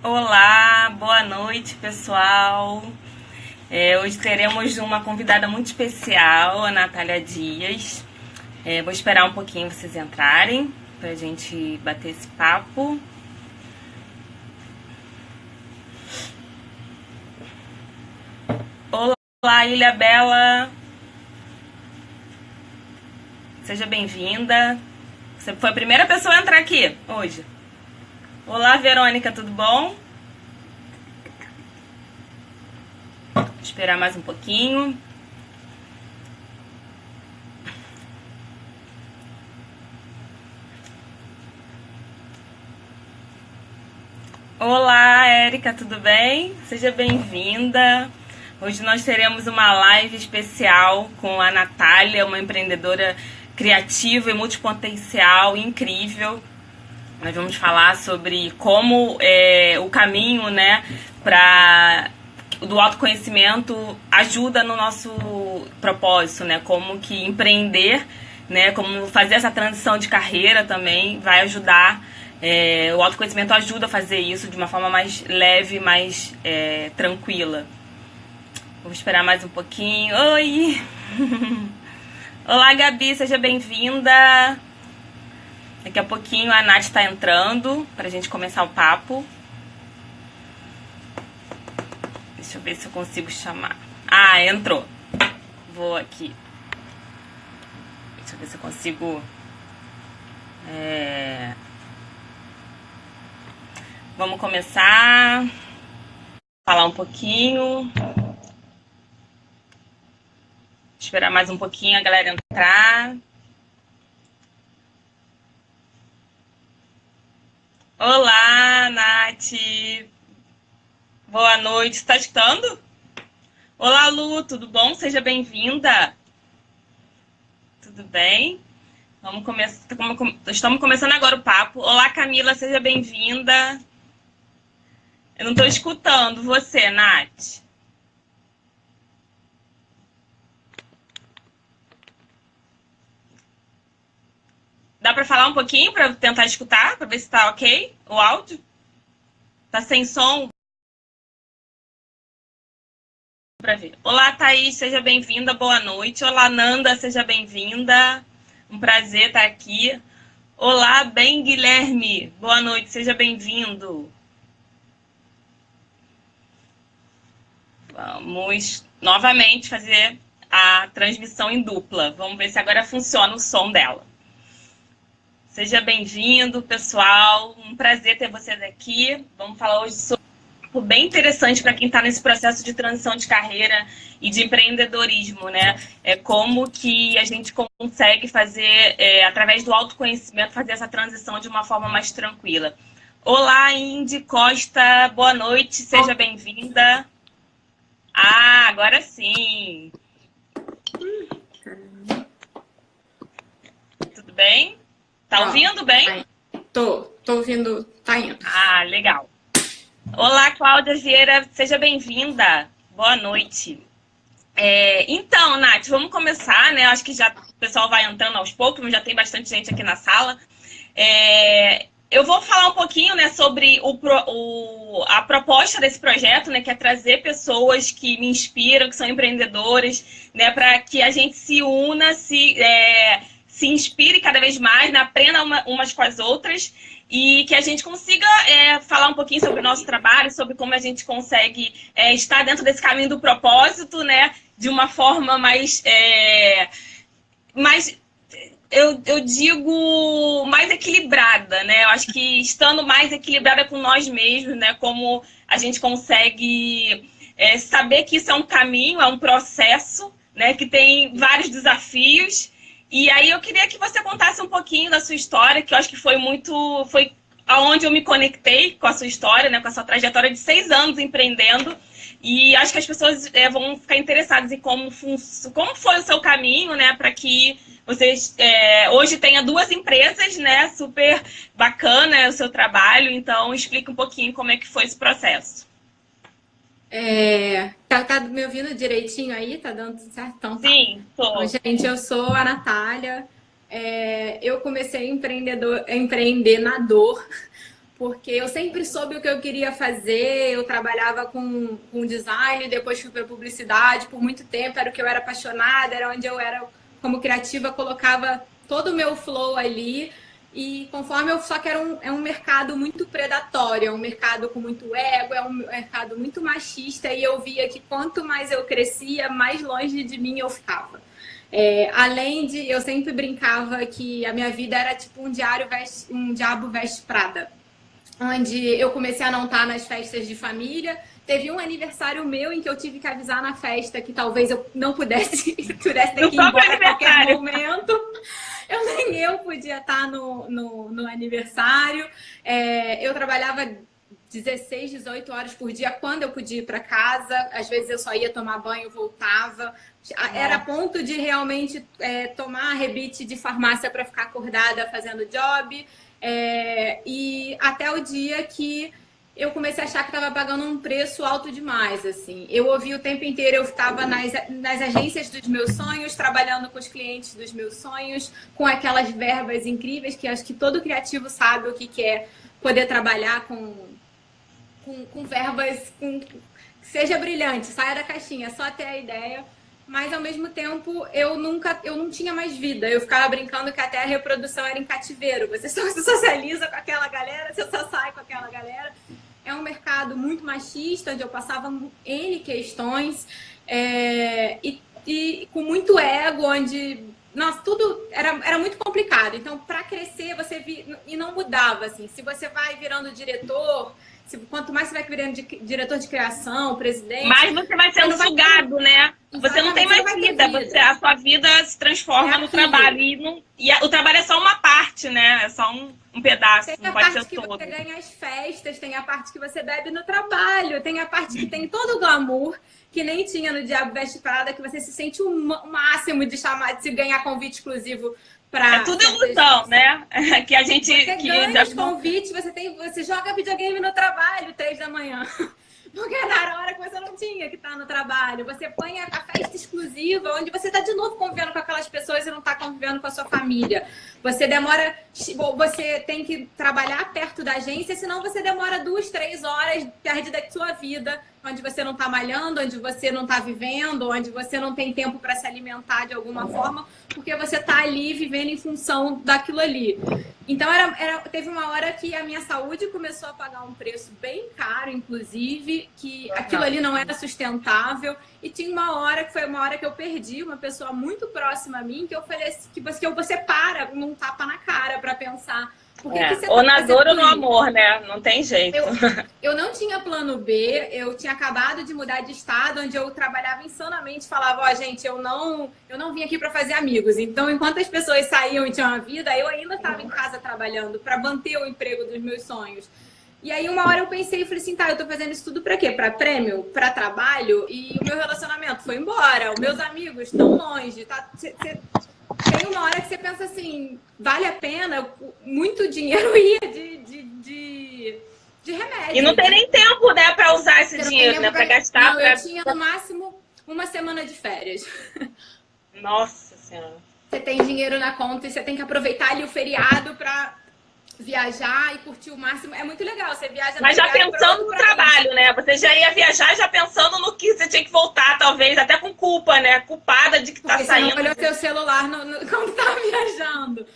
Olá, boa noite, pessoal. Hoje teremos uma convidada muito especial, a Natália Dias. Vou esperar um pouquinho vocês entrarem para a gente bater esse papo. Olá, Ilha Bela. Seja bem-vinda. Você foi a primeira pessoa a entrar aqui hoje. Olá, Verônica, tudo bom? Vou esperar mais um pouquinho. Olá, Érica, tudo bem? Seja bem-vinda. Hoje nós teremos uma live especial com a Natália, uma empreendedora criativa e multipotencial incrível. Nós vamos falar sobre como o caminho, né, do autoconhecimento ajuda no nosso propósito, né? Como que empreender, né? Como fazer essa transição de carreira também vai ajudar. O autoconhecimento ajuda a fazer isso de uma forma mais leve, mais tranquila. Vou esperar mais um pouquinho. Oi! Olá, Gabi, seja bem-vinda. Daqui a pouquinho a Nath está entrando para a gente começar o papo. Deixa eu ver se eu consigo chamar. Ah, entrou. Vou aqui. Deixa eu ver se eu consigo. Vamos começar. Falar um pouquinho. Esperar mais um pouquinho a galera entrar. Olá, Nath. Boa noite. Você está escutando? Olá, Lu, tudo bom? Seja bem-vinda. Tudo bem? Vamos começar. Estamos começando agora o papo. Olá, Camila, seja bem-vinda. Eu não estou escutando você, Nath. Dá para falar um pouquinho para tentar escutar, para ver se está ok o áudio? Tá sem som? Para ver. Olá, Thaís, seja bem-vinda, boa noite. Olá, Nanda, seja bem-vinda. Um prazer estar aqui. Olá, bem Guilherme, boa noite, seja bem-vindo. Vamos novamente fazer a transmissão em dupla. Vamos ver se agora funciona o som dela. Seja bem-vindo, pessoal. Um prazer ter vocês aqui. Vamos falar hoje sobre algo bem interessante para quem está nesse processo de transição de carreira e de empreendedorismo, né? Como que a gente consegue fazer, através do autoconhecimento, fazer essa transição de uma forma mais tranquila. Olá, Indy Costa, boa noite, seja bem-vinda. Ah, agora sim. Tudo bem? Tá ouvindo bem? Tô ouvindo, tá indo. Ah, legal. Olá, Cláudia Vieira, seja bem-vinda. Boa noite. Então, Nath, vamos começar, né? Acho que já o pessoal vai entrando aos poucos, mas já tem bastante gente aqui na sala. Eu vou falar um pouquinho, né, sobre a proposta desse projeto, né, que é trazer pessoas que me inspiram, que são empreendedoras, né, para que a gente se una, se inspire cada vez mais, né, aprenda umas com as outras e que a gente consiga falar um pouquinho sobre o nosso trabalho, sobre como a gente consegue estar dentro desse caminho do propósito, né, de uma forma mais eu digo mais equilibrada, né? Eu acho que estando mais equilibrada com nós mesmos, né? Como a gente consegue saber que isso é um caminho, é um processo, né? Que tem vários desafios. E aí eu queria que você contasse um pouquinho da sua história, que eu acho que foi aonde eu me conectei com a sua história, né? Com a sua trajetória de 6 anos empreendendo. E acho que as pessoas vão ficar interessadas em como foi o seu caminho, né? Para que vocês hoje tenha 2 empresas, né? Super bacana o seu trabalho. Então, explica um pouquinho como é que foi esse processo. Tá me ouvindo direitinho aí? Tá dando tudo certo? Então tá. Sim, Então, tô. gente, eu sou a Natália. Eu comecei a empreender na dor, porque eu sempre soube o que eu queria fazer. Eu trabalhava com design, depois fui para publicidade por muito tempo, era o que eu era apaixonada, era onde eu era como criativa, colocava todo o meu flow ali. E conforme eu só que é um mercado muito predatório, é um mercado com muito ego, é um mercado muito machista, e eu via que quanto mais eu crescia, mais longe de mim eu ficava. Além de, eu sempre brincava que a minha vida era tipo um diabo veste Prada, onde eu comecei a não estar nas festas de família. Teve um aniversário meu em que eu tive que avisar na festa que talvez eu não pudesse ter que ir embora a qualquer momento. Nem eu podia estar no aniversário. Eu trabalhava 16, 18 horas por dia quando eu podia ir para casa. Às vezes eu só ia tomar banho, voltava. Era ponto de realmente tomar rebite de farmácia para ficar acordada fazendo job. E até o dia que eu comecei a achar que estava pagando um preço alto demais, assim. Eu ouvi o tempo inteiro, eu estava nas agências dos meus sonhos, trabalhando com os clientes dos meus sonhos, com aquelas verbas incríveis, que acho que todo criativo sabe o que é poder trabalhar com verbas, que seja brilhante, saia da caixinha, só ter a ideia. Mas, ao mesmo tempo, eu não tinha mais vida. Eu ficava brincando que até a reprodução era em cativeiro. Você só se socializa com aquela galera, você só sai com aquela galera. É um mercado muito machista, onde eu passava N questões, e com muito ego, onde, nossa, tudo era muito complicado. Então, para crescer, e não mudava, assim. Se você vai virando diretor, quanto mais você vai virando diretor de criação, presidente... Mais você vai sendo sugado, né? Você não tem mais vida. A sua vida se transforma no trabalho. E o trabalho é só uma parte, né? É só um pedaço, não pode ser todo. Tem a parte que você ganha as festas, tem a parte que você bebe no trabalho, tem a parte que tem todo o glamour, que nem tinha no Diabo Veste Prada, que você se sente o máximo de se ganhar convite exclusivo. É tudo ilusão, né? Que a gente... Você ganha os convites, você joga videogame no trabalho 3 da manhã. Porque era a hora que você não tinha que estar no trabalho. Você põe a festa exclusiva, onde você está de novo convivendo com aquelas pessoas e não está convivendo com a sua família. Você tem que trabalhar perto da agência, senão você demora 2, 3 horas perdida da sua vida, onde você não está malhando, onde você não está vivendo, onde você não tem tempo para se alimentar de alguma forma, porque você está ali vivendo em função daquilo ali. Então, teve uma hora que a minha saúde começou a pagar um preço bem caro, inclusive, que aquilo ali não era sustentável. E tinha uma hora, que foi uma hora que eu perdi uma pessoa muito próxima a mim, que eu falei assim, que você para num tapa na cara para pensar... Ou na dor ou no amor, né? Não tem jeito. Eu não tinha plano B, eu tinha acabado de mudar de estado, onde eu trabalhava insanamente, falava, gente, eu não vim aqui para fazer amigos. Então, enquanto as pessoas saíam e tinham a vida, eu ainda estava em casa trabalhando para manter o emprego dos meus sonhos. E aí, uma hora eu pensei e falei assim, tá, eu tô fazendo isso tudo pra quê? Pra prêmio? Pra trabalho? E o meu relacionamento foi embora, os meus amigos estão longe, tá? Tem uma hora que você pensa assim, vale a pena? Muito dinheiro ia de remédio. E não tem nem tempo, né, pra usar esse dinheiro, né? Pra gastar. Não, eu tinha no máximo uma semana de férias. Nossa Senhora. Você tem dinheiro na conta e você tem que aproveitar ali o feriado pra viajar e curtir o máximo. É muito legal, você viaja... Mas já pensando no trabalho, né? Você já ia viajar já pensando no que você tinha que voltar, talvez, até com culpa, né? Culpada de que tá saindo. Você não olhou seu celular quando tava viajando.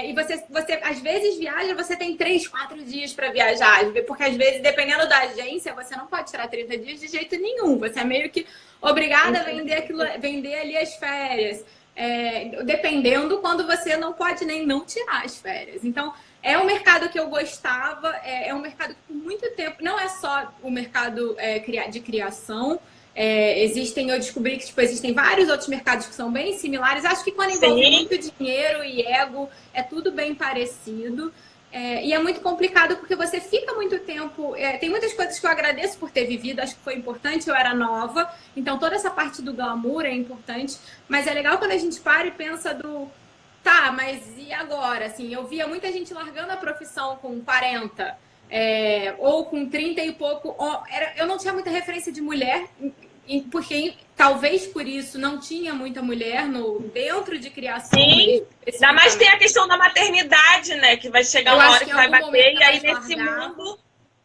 E você, às vezes, viaja, você tem 3, 4 dias para viajar. Porque, às vezes, dependendo da agência, você não pode tirar 30 dias de jeito nenhum. Você é meio que obrigada a vender ali as férias. Dependendo quando você não pode nem não tirar as férias. Então, é um mercado que eu gostava, é um mercado que por muito tempo, não é só o mercado de criação, eu descobri que existem vários outros mercados que são bem similares. Acho que quando envolve muito dinheiro e ego, é tudo bem parecido. E é muito complicado porque você fica muito tempo... tem muitas coisas que eu agradeço por ter vivido, acho que foi importante, eu era nova, então toda essa parte do glamour é importante, mas é legal quando a gente para e pensa tá, mas e agora? Assim, eu via muita gente largando a profissão com 40, ou com 30 e pouco, eu não tinha muita referência de mulher porque talvez por isso não tinha muita mulher dentro de criação. Sim, ainda mais tem a questão da maternidade, né? Que vai chegar uma hora que vai bater, e aí nesse mundo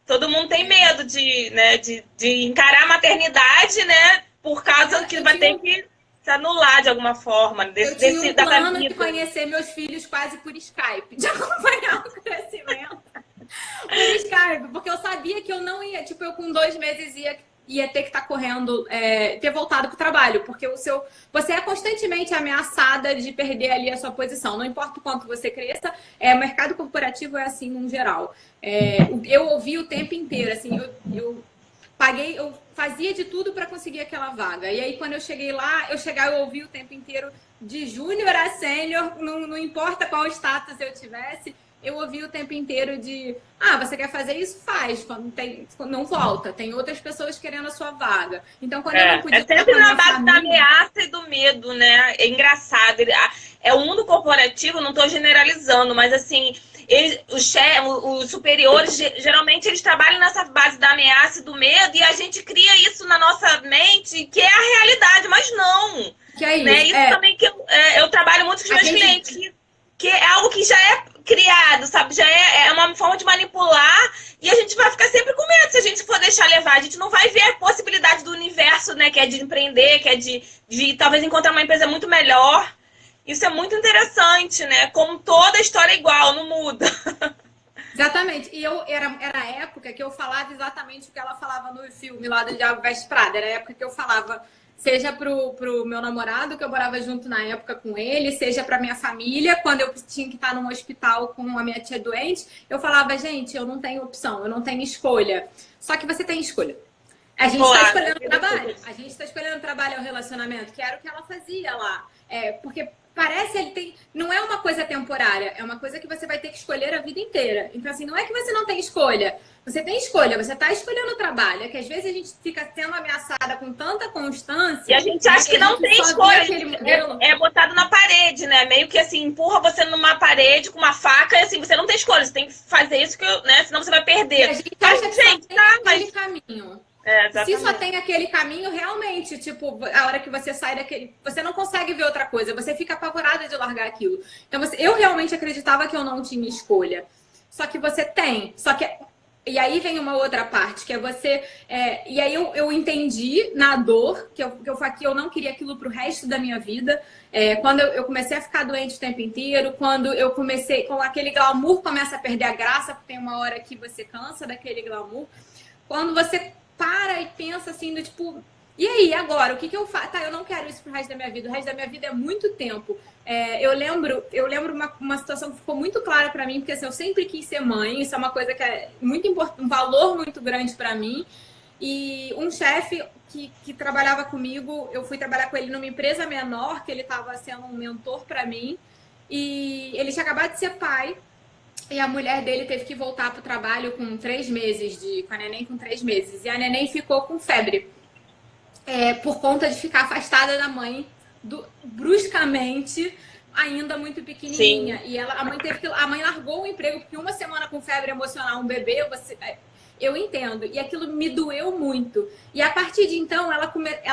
todo mundo tem medo de, né, de encarar a maternidade, né? Por causa que vai ter que se anular de alguma forma. Eu tinha um plano de conhecer meus filhos quase por Skype, de acompanhar o crescimento por Skype, porque eu sabia que eu não ia, tipo, eu com 2 meses ia ter que estar correndo, ter voltado para o trabalho, porque você é constantemente ameaçada de perder ali a sua posição, não importa o quanto você cresça, o mercado corporativo é assim, no geral. Eu ouvi o tempo inteiro, assim, eu fazia de tudo para conseguir aquela vaga. E aí, quando eu cheguei lá, eu ouvi o tempo inteiro de júnior a sênior, não importa qual status eu tivesse, eu ouvi o tempo inteiro de você quer fazer isso? Faz. Não volta. Tem outras pessoas querendo a sua vaga. Então, quando eu não podia... É sempre na base da ameaça e do medo, né? É engraçado. O mundo corporativo, não estou generalizando, mas assim, os superiores, geralmente, eles trabalham nessa base da ameaça e do medo, e a gente cria isso na nossa mente, que é a realidade, mas não. Que é isso? Né? Isso também que eu trabalho muito com os meus clientes, que é algo que já é criado, sabe? Já é uma forma de manipular, e a gente vai ficar sempre com medo se a gente for deixar levar. A gente não vai ver a possibilidade do universo, né? Que é de empreender, que é de talvez encontrar uma empresa muito melhor. Isso é muito interessante, né? Como toda história é igual, não muda. Exatamente. E era a época que eu falava exatamente o que ela falava no filme lá do Diabo Veste Prada. Era a época que eu falava, seja pro meu namorado, que eu morava junto na época com ele, seja pra minha família, quando eu tinha que estar num hospital com a minha tia doente, eu falava, gente, eu não tenho opção, eu não tenho escolha. Só que você tem escolha. A gente está escolhendo o trabalho. A gente está escolhendo o trabalho e o relacionamento, que era o que ela fazia lá. Porque parece não é uma coisa temporária, é uma coisa que você vai ter que escolher a vida inteira. Então, assim, não é que você não tem escolha. Você tem escolha, você está escolhendo o trabalho. É que às vezes a gente fica sendo ameaçada com tanta constância. E a gente acha que não tem escolha. É botado na parede, né? Meio que assim, empurra você numa parede com uma faca e assim, você não tem escolha. Você tem que fazer isso, né? Senão você vai perder. E a gente acha que só tem aquele caminho. Se só tem aquele caminho, realmente, tipo, a hora que você sai daquele... Você não consegue ver outra coisa, você fica apavorada de largar aquilo. Então, eu realmente acreditava que eu não tinha escolha. Só que você tem. E aí vem uma outra parte, que é você... e aí eu entendi na dor que eu não queria aquilo pro resto da minha vida. Quando eu comecei a ficar doente o tempo inteiro, quando eu comecei... Com aquele glamour começa a perder a graça, porque tem uma hora que você cansa daquele glamour. Quando você para e pensa assim, do tipo... E aí, agora? O que eu faço? Tá, eu não quero isso pro resto da minha vida. O resto da minha vida é muito tempo. Eu lembro uma situação que ficou muito clara para mim, porque assim, eu sempre quis ser mãe. Isso é uma coisa que é muito importante, um valor muito grande para mim. E um chefe que trabalhava comigo, eu fui trabalhar com ele numa empresa menor, que ele estava sendo um mentor para mim. E ele tinha acabado de ser pai. E a mulher dele teve que voltar pro trabalho com 3 meses, com a neném com 3 meses. E a neném ficou com febre. Por conta de ficar afastada da mãe bruscamente, ainda muito pequenininha. Sim. E a mãe largou o emprego porque 1 semana com febre emocional, um bebê, eu entendo. E aquilo me doeu muito. E a partir de então, ela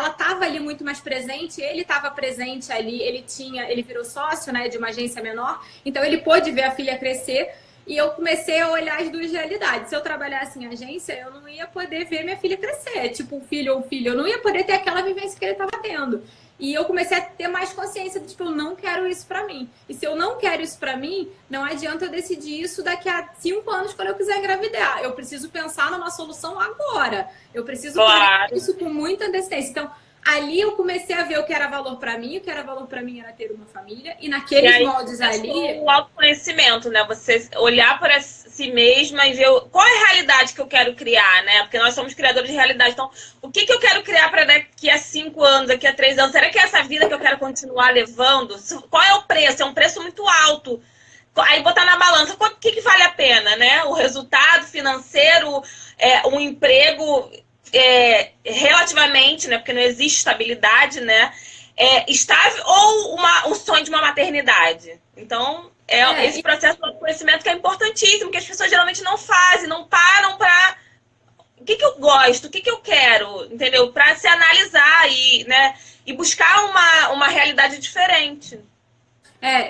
estava ali muito mais presente, ele estava presente ali, ele virou sócio, né, de uma agência menor, então ele pôde ver a filha crescer. E eu comecei a olhar as 2 realidades. Se eu trabalhasse em agência, eu não ia poder ver minha filha crescer. Tipo, um filho, eu não ia poder ter aquela vivência que ele estava tendo. E eu comecei a ter mais consciência de, tipo, eu não quero isso pra mim. E se eu não quero isso pra mim, não adianta eu decidir isso daqui a 5 anos quando eu quiser engravidar. Eu preciso pensar numa solução agora. Eu preciso fazer isso com muita antecedência. Então, ali eu comecei a ver o que era valor para mim, o que era valor para mim era ter uma família, e naqueles moldes ali... O autoconhecimento, né? Você olhar para si mesma e ver qual é a realidade que eu quero criar, né? Porque nós somos criadores de realidade. Então, o que eu quero criar para daqui a 5 anos, daqui a 3 anos? Será que é essa vida que eu quero continuar levando? Qual é o preço? É um preço muito alto. Aí botar na balança, o que vale a pena, né? O resultado financeiro, um emprego... relativamente, né, porque não existe estabilidade, né, estável, ou um sonho de uma maternidade. Então, esse processo de conhecimento que é importantíssimo, que as pessoas geralmente não fazem, não param para... O que eu gosto, o que eu quero, entendeu? Para se analisar e buscar uma realidade diferente.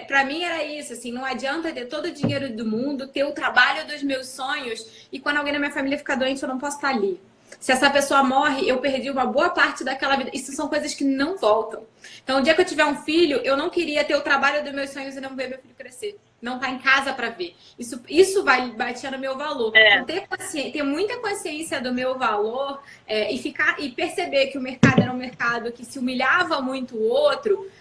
Pra mim era isso, assim, não adianta ter todo o dinheiro do mundo, ter o trabalho dos meus sonhos e quando alguém na minha família fica doente eu não posso estar ali. Se essa pessoa morre, eu perdi uma boa parte daquela vida. Isso são coisas que não voltam. Então, o dia que eu tiver um filho, eu não queria ter o trabalho dos meus sonhos e não ver meu filho crescer. Não estar em casa para ver. Isso vai bater no meu valor. Então, ter muita consciência do meu valor e perceber que o mercado era um mercado que se humilhava muito o outro,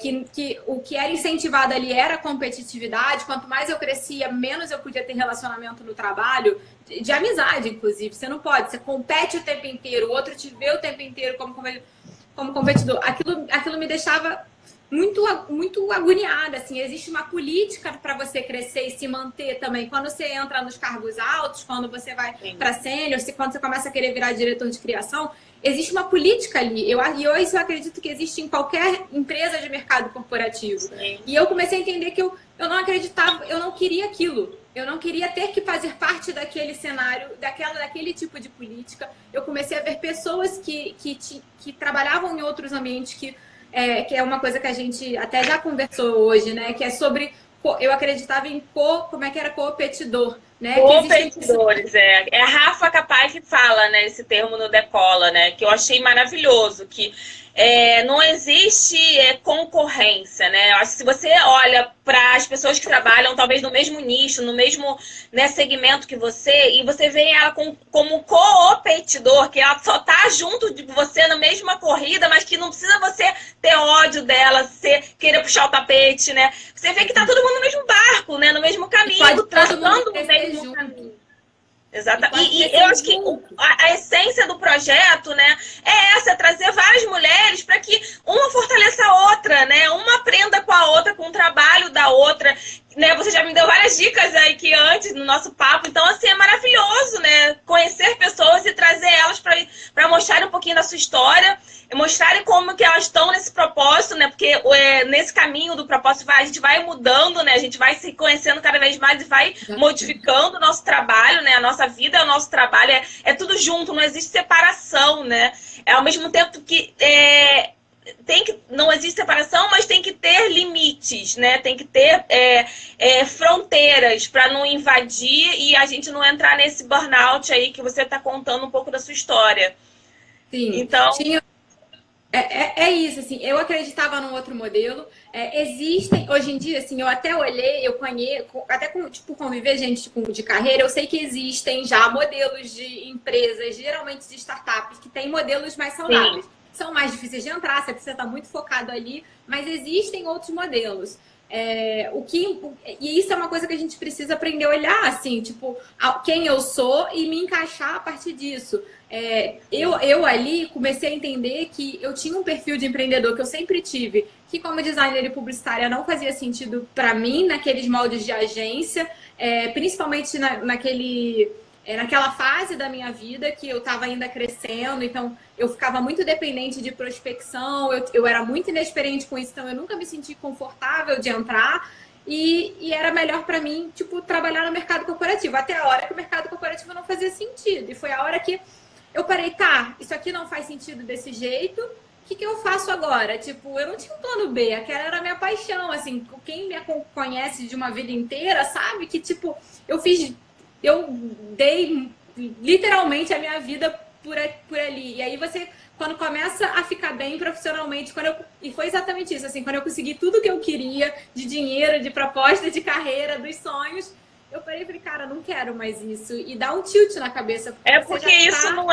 que o que era incentivado ali era a competitividade. Quanto mais eu crescia, menos eu podia ter relacionamento no trabalho, de amizade, inclusive. Você não pode, você compete o tempo inteiro, o outro te vê o tempo inteiro como competidor. Aquilo me deixava muito agoniada, assim. Existe uma política para você crescer e se manter também. Quando você entra nos cargos altos, quando você vai para sênior, quando você começa a querer virar diretor de criação, existe uma política ali. E hoje eu acredito que existe em qualquer empresa de mercado corporativo. Sim. E eu comecei a entender que eu não acreditava, eu não queria aquilo. Eu não queria ter que fazer parte daquele cenário, daquele tipo de política. Eu comecei a ver pessoas que trabalhavam em outros ambientes, que é uma coisa que a gente até já conversou hoje, né? Que é sobre... Eu acreditava em competidor, né? Competidores, É a Rafa Capaz que fala, né, esse termo no Decola, né? Que eu achei maravilhoso, que não existe concorrência, né? Eu acho que se você olha para as pessoas que trabalham talvez no mesmo nicho, no mesmo, né, segmento que você, e você vê ela como competidor, que ela só tá junto de você na mesma corrida, mas que não precisa você ter ódio dela, querer puxar o tapete, né? Você vê que tá todo mundo no mesmo barco, né? No mesmo caminho, traçando o mesmo caminho. Exatamente. E eu acho que a essência do projeto, né, é essa, trazer várias mulheres para que uma fortaleça a outra, né? Uma aprenda com a outra, com o trabalho da outra. Né, você já me deu várias dicas aí que antes no nosso papo, então assim, é maravilhoso, né? Conhecer pessoas e trazer elas para mostrar um pouquinho da sua história, e mostrarem como que elas estão nesse propósito, né? Porque nesse caminho do propósito a gente vai mudando, né? A gente vai se conhecendo cada vez mais e vai modificando o nosso trabalho, né? A nossa vida é o nosso trabalho, é tudo junto, não existe separação, né? Ao mesmo tempo que não existe separação, mas tem que ter limites, né? Tem que ter fronteiras para não invadir e a gente não entrar nesse burnout aí que você está contando um pouco da sua história. Sim. Então, é isso, assim, eu acreditava num outro modelo. Existem, hoje em dia, assim, eu até olhei, eu conheço, até conviver gente de carreira, eu sei que existem já modelos de empresas, geralmente de startups, que têm modelos mais saudáveis. Sim. São mais difíceis de entrar, você precisa estar muito focado ali, mas existem outros modelos. E isso é uma coisa que a gente precisa aprender a olhar, assim, tipo, quem eu sou e me encaixar a partir disso. Eu ali comecei a entender que eu tinha um perfil de empreendedor que eu sempre tive, que como designer e publicitária não fazia sentido para mim naqueles moldes de agência, principalmente naquela fase da minha vida que eu estava ainda crescendo, então eu ficava muito dependente de prospecção, eu era muito inexperiente com isso, então eu nunca me senti confortável de entrar e era melhor para mim, tipo, trabalhar no mercado corporativo, até a hora que o mercado corporativo não fazia sentido. E foi a hora que eu parei, isso aqui não faz sentido desse jeito, o que eu faço agora? Tipo, eu não tinha um plano B, aquela era a minha paixão, assim, quem me conhece de uma vida inteira sabe que, tipo, eu dei literalmente a minha vida por ali. E aí você, quando começa a ficar bem profissionalmente, e foi exatamente isso, assim, quando eu consegui tudo que eu queria, de dinheiro, de proposta, de carreira, dos sonhos, eu parei e falei, cara, não quero mais isso. E dá um tilt na cabeça. Porque isso não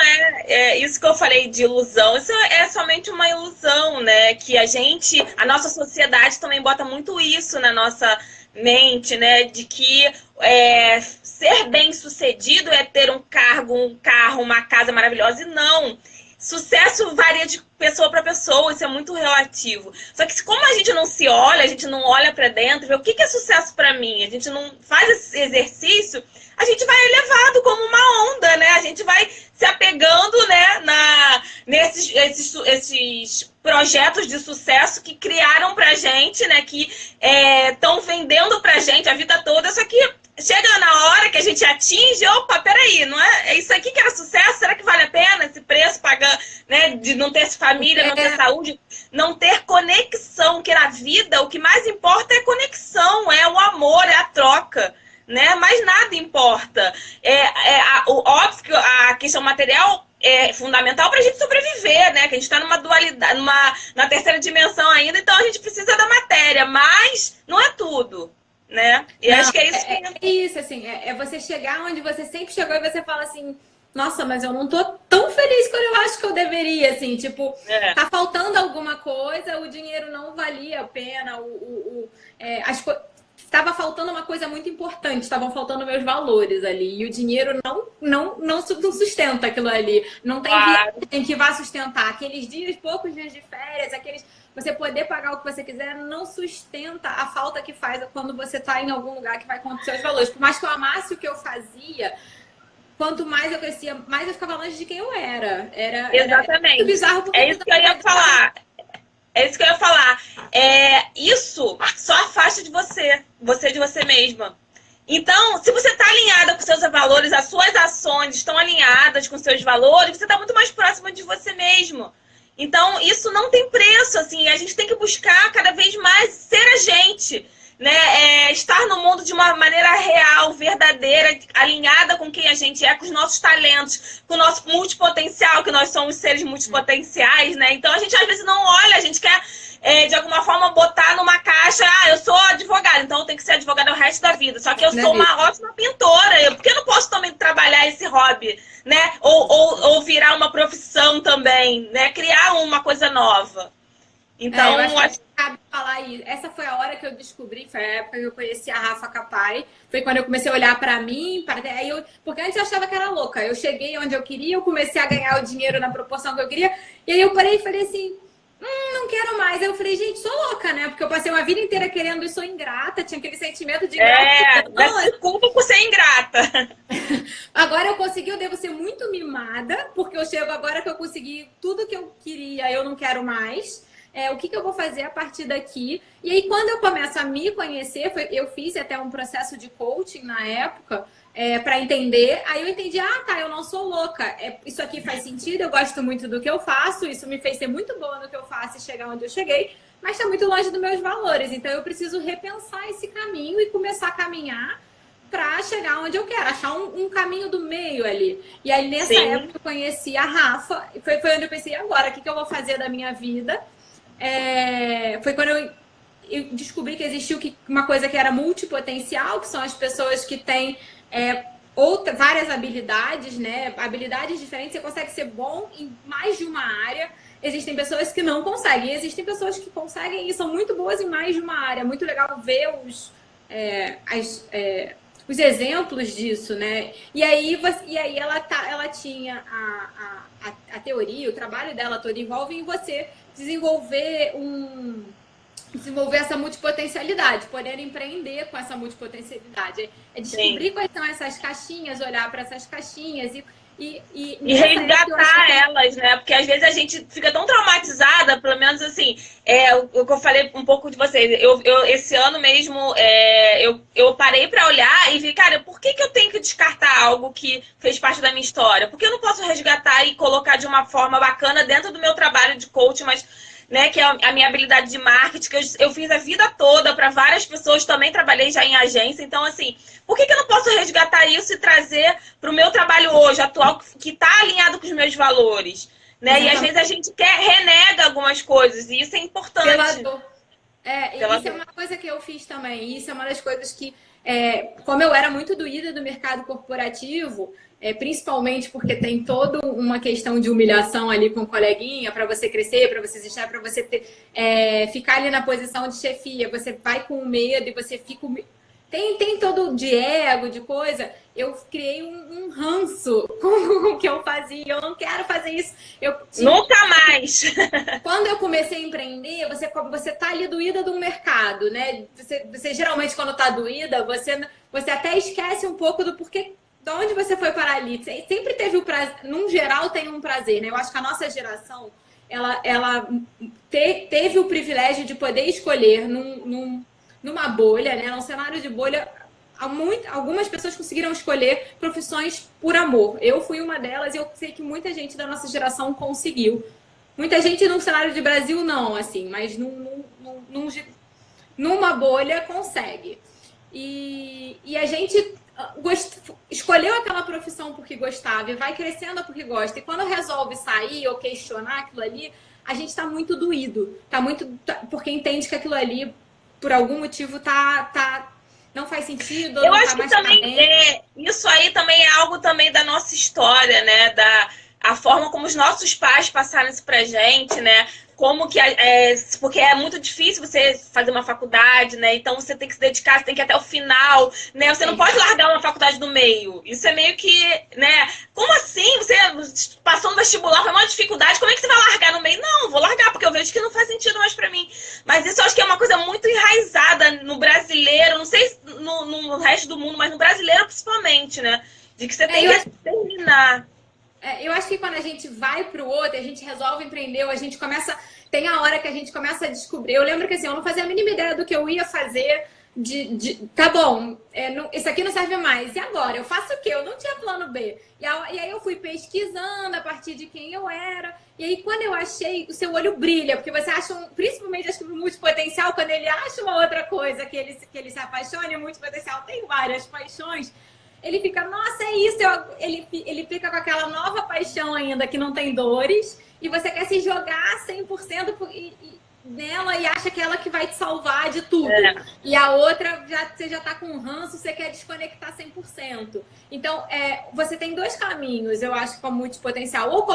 isso que eu falei de ilusão, isso é somente uma ilusão, né? Que a nossa sociedade também bota muito isso na nossa mente, né? De que ser bem-sucedido é ter um cargo, um carro, uma casa maravilhosa. E não. Sucesso varia de pessoa para pessoa, isso é muito relativo. Só que como a gente não se olha, a gente não olha para dentro, vê o que é sucesso para mim, a gente não faz esse exercício, a gente vai levado como uma onda, né? A gente vai se apegando, né, esses projetos de sucesso que criaram pra gente, né, que estão vendendo pra gente a vida toda, só que chega na hora que a gente atinge, opa, peraí, não é isso aqui que era sucesso? Será que vale não ter família, não ter saúde, não ter conexão, que na vida o que mais importa é conexão, é o amor, é a troca, né? Mas nada importa. Óbvio que a questão material é fundamental para a gente sobreviver, né? Que a gente está numa dualidade, na terceira dimensão ainda, então a gente precisa da matéria, mas não é tudo, né? E acho que é isso. É isso, assim, é você chegar onde você sempre chegou e você fala assim, nossa, mas eu não tô tão feliz quando eu acho que eu deveria, assim, tipo, tá faltando alguma coisa, o dinheiro não valia a pena, estava faltando uma coisa muito importante, estavam faltando meus valores ali, e o dinheiro não sustenta aquilo ali, não tem viagem que vá sustentar, aqueles dias, poucos dias de férias, você poder pagar o que você quiser, não sustenta a falta que faz quando você tá em algum lugar que vai contra os seus valores, por mais que eu amasse o que eu fazia, quanto mais eu crescia, mais eu ficava longe de quem eu era. Exatamente. Era bizarro porque é isso que eu ia falar. É isso que eu ia falar. Isso só afasta de você de você mesma. Então, se você está alinhada com seus valores, as suas ações estão alinhadas com seus valores, você está muito mais próxima de você mesmo. Então, isso não tem preço, assim. A gente tem que buscar cada vez mais ser a gente, né? Estar no mundo de uma maneira real, verdadeira, alinhada com quem a gente é, com os nossos talentos, com o nosso multipotencial, que nós somos seres multipotenciais, né? Então a gente às vezes não olha, a gente quer de alguma forma botar numa caixa, eu sou advogada, então eu tenho que ser advogada o resto da vida. Só que eu sou uma ótima pintora, por que eu não posso também trabalhar esse hobby, né? Ou virar uma profissão também, né? Criar uma coisa nova. Então, eu acho que cabe falar isso. Essa foi a hora que eu descobri, foi a época que eu conheci a Rafa Capai. Foi quando eu comecei a olhar pra mim, porque antes eu achava que era louca. Eu cheguei onde eu queria, eu comecei a ganhar o dinheiro na proporção que eu queria. E aí eu parei e falei assim, não quero mais. Aí eu falei, gente, sou louca, né? Porque eu passei uma vida inteira querendo e sou ingrata. Tinha aquele sentimento de ingratidão. Desculpa por ser ingrata. Agora eu consegui, eu devo ser muito mimada, porque eu chego agora que eu consegui tudo que eu queria, eu não quero mais. O que eu vou fazer a partir daqui? E aí, quando eu começo a me conhecer, eu fiz até um processo de coaching na época, para entender. Aí eu entendi, eu não sou louca. Isso aqui faz sentido, eu gosto muito do que eu faço, isso me fez ser muito boa no que eu faço e chegar onde eu cheguei, mas está muito longe dos meus valores. Então, eu preciso repensar esse caminho e começar a caminhar para chegar onde eu quero, achar um caminho do meio ali. E aí, nessa época, eu conheci a Rafa, foi onde eu pensei, agora, o que eu vou fazer da minha vida? Foi quando eu descobri que existiu uma coisa que era multipotencial, que são as pessoas que têm várias habilidades, né? Habilidades diferentes, você consegue ser bom em mais de uma área. Existem pessoas que não conseguem, existem pessoas que conseguem e são muito boas em mais de uma área. Muito legal ver os exemplos disso, né? E aí ela tinha a teoria, o trabalho dela todo envolve em você desenvolver essa multipotencialidade, poder empreender com essa multipotencialidade. Descobrir quais são essas caixinhas, olhar para essas caixines e resgatar elas, né? Porque às vezes a gente fica tão traumatizada, pelo menos assim, o que eu falei um pouco de vocês. Esse ano mesmo, eu parei para olhar e vi, cara, por que eu tenho que descartar algo que fez parte da minha história? Por que eu não posso resgatar e colocar de uma forma bacana dentro do meu trabalho de coach, mas, né, que é a minha habilidade de marketing, que eu fiz a vida toda para várias pessoas, também trabalhei já em agência. Então, assim, por que eu não posso resgatar isso e trazer para o meu trabalho hoje, atual, que está alinhado com os meus valores? Né? E às vezes a gente renega algumas coisas, e isso é importante. Isso é uma coisa que eu fiz também. Isso é uma das coisas que, como eu era muito doída do mercado corporativo, principalmente porque tem toda uma questão de humilhação ali com o coleguinha, para você crescer, para você deixar, para você ficar ali na posição de chefia, você vai com medo e você fica... Tem todo de ego, de coisa. Eu criei um ranço com o que eu fazia. Eu não quero fazer isso. Nunca mais! Quando eu comecei a empreender, você tá ali doída do mercado, né? Você geralmente, quando tá doída, você até esquece um pouco do porquê, de onde você foi parar ali. Sempre teve o prazer, num geral tem um prazer, né? Eu acho que a nossa geração, ela teve o privilégio de poder escolher numa bolha, né? Num cenário de bolha, algumas pessoas conseguiram escolher profissões por amor. Eu fui uma delas e eu sei que muita gente da nossa geração conseguiu. Muita gente no cenário de Brasil não, assim, mas numa bolha consegue. E a gente escolheu aquela profissão porque gostava e vai crescendo porque gosta. E quando resolve sair ou questionar aquilo ali, a gente está muito doído. Porque entende que aquilo ali, por algum motivo, não faz sentido. Eu não acho que também isso aí também é algo também da nossa história, né? A forma como os nossos pais passaram isso pra gente, né? Como que porque é muito difícil você fazer uma faculdade, né? Então você tem que se dedicar, você tem que ir até o final, né? Você não pode largar uma faculdade no meio. Isso é meio que, né? Como assim? Você passou no vestibular, foi uma dificuldade, como é que você vai largar no meio? Não, vou largar, porque eu vejo que não faz sentido mais pra mim. Mas isso eu acho que é uma coisa muito enraizada no brasileiro, não sei no resto do mundo, mas no brasileiro principalmente, né? De que você tem que terminar. Eu acho que quando a gente vai pro outro, a gente resolve empreender, a gente começa. Tem a hora que a gente começa a descobrir. Eu lembro que assim, eu não fazia a mínima ideia do que eu ia fazer. Tá bom, isso aqui não serve mais. E agora? Eu faço o quê? Eu não tinha plano B. E aí eu fui pesquisando a partir de quem eu era. E aí, quando eu achei, o seu olho brilha, porque você acha, principalmente acho que o multipotencial, quando ele acha uma outra coisa que ele se apaixona, e o multipotencial tem várias paixões. Ele fica, nossa, é isso. Ele fica com aquela nova paixão ainda que não tem dores. E você quer se jogar 100% nela e acha que ela que vai te salvar de tudo. E a outra, você já tá com um ranço, você quer desconectar 100%. Então, você tem dois caminhos, eu acho, com multipotencial. Ou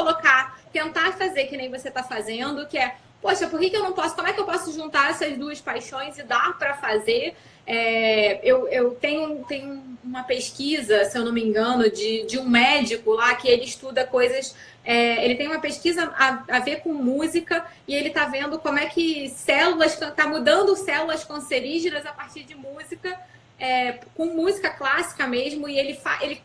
tentar fazer que nem você tá fazendo, que é, poxa, por que eu não posso? Como é que eu posso juntar essas duas paixões e dar para fazer? Eu tenho uma pesquisa, se eu não me engano, de um médico lá que ele estuda coisas. Ele tem uma pesquisa a ver com música e ele está vendo como é que está mudando células cancerígenas a partir de música. Com música clássica mesmo, e ele